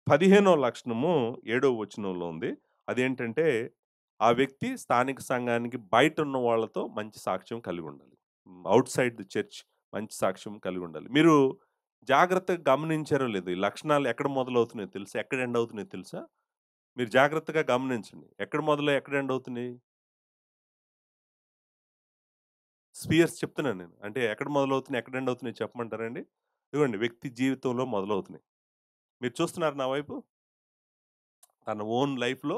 Speaker 1: 15వ లక్షణము 7వ వచనంలో ఉంది. అదేంటంటే, ఆ వ్యక్తి స్థానిక సంఘానికి బయటున్న వాళ్ళతో మంచి సాక్ష్యం కలిగుండాలి. ఔట్‌సైడ్ ది చర్చ్ మంచి సాక్ష్యం కలిగుండాలి. మీరు జాగ్రత్తగా గమనించారో లేదో, ఈ లక్షణాలు ఎక్కడ మొదలవుతున్నాయో తెలుసా? ఎక్కడ ఎండ్ అవుతున్నాయో తెలుసా? మీరు జాగ్రత్తగా గమనించండి. ఎక్కడ మొదలై ఎక్కడ ఎండ్ అవుతున్నాయి? స్పియర్స్ చెప్తున్నాను నేను. అంటే ఎక్కడ మొదలవుతున్నాయి, ఎక్కడ ఎండ్ అవుతున్నాయి చెప్పమంటారా అండి? ఇదిగోండి వ్యక్తి జీవితంలో మొదలవుతున్నాయి. మీరు చూస్తున్నారా నా వైపు? తన ఓన్ లైఫ్‌లో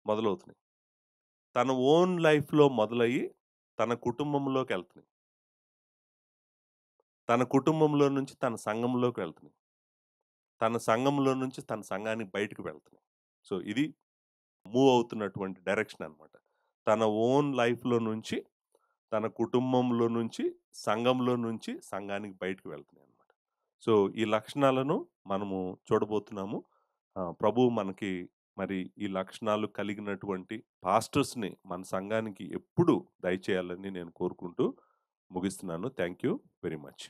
Speaker 1: మొదలవుతున్నాయి. తన ఓన్ లైఫ్‌లో మొదలయ్యి, తన కుటుంబంలోకెళ్తున్నాయి. తన కుటుంబంలో నుంచి తన సంఘంలోకి వెళ్తున్నాయి. తన సంఘంలో నుంచి తన సంఘానికి బయటకి వెళ్తున్నాయి. సో, ఇది మూవ్ అవుతున్నటువంటి డైరెక్షన్ అన్నమాట. తన ఓన్ లైఫ్‌లో నుంచి, తన కుటుంబంలో నుంచి, సంఘంలో నుంచి సంఘానికి బయటకి వెళ్తున్నాయన్నమాట. సో, ఈ లక్షణాలను మనము చూడబోతున్నాము. ప్రభువు మనకి మరి ఈ లక్షణాలు కలిగినటువంటి పాస్టర్స్‌ని మన సంఘానికి ఎప్పుడు దయచేయాలని నేను కోరుకుంటూ ముగిస్తున్నాను. Thank you very much.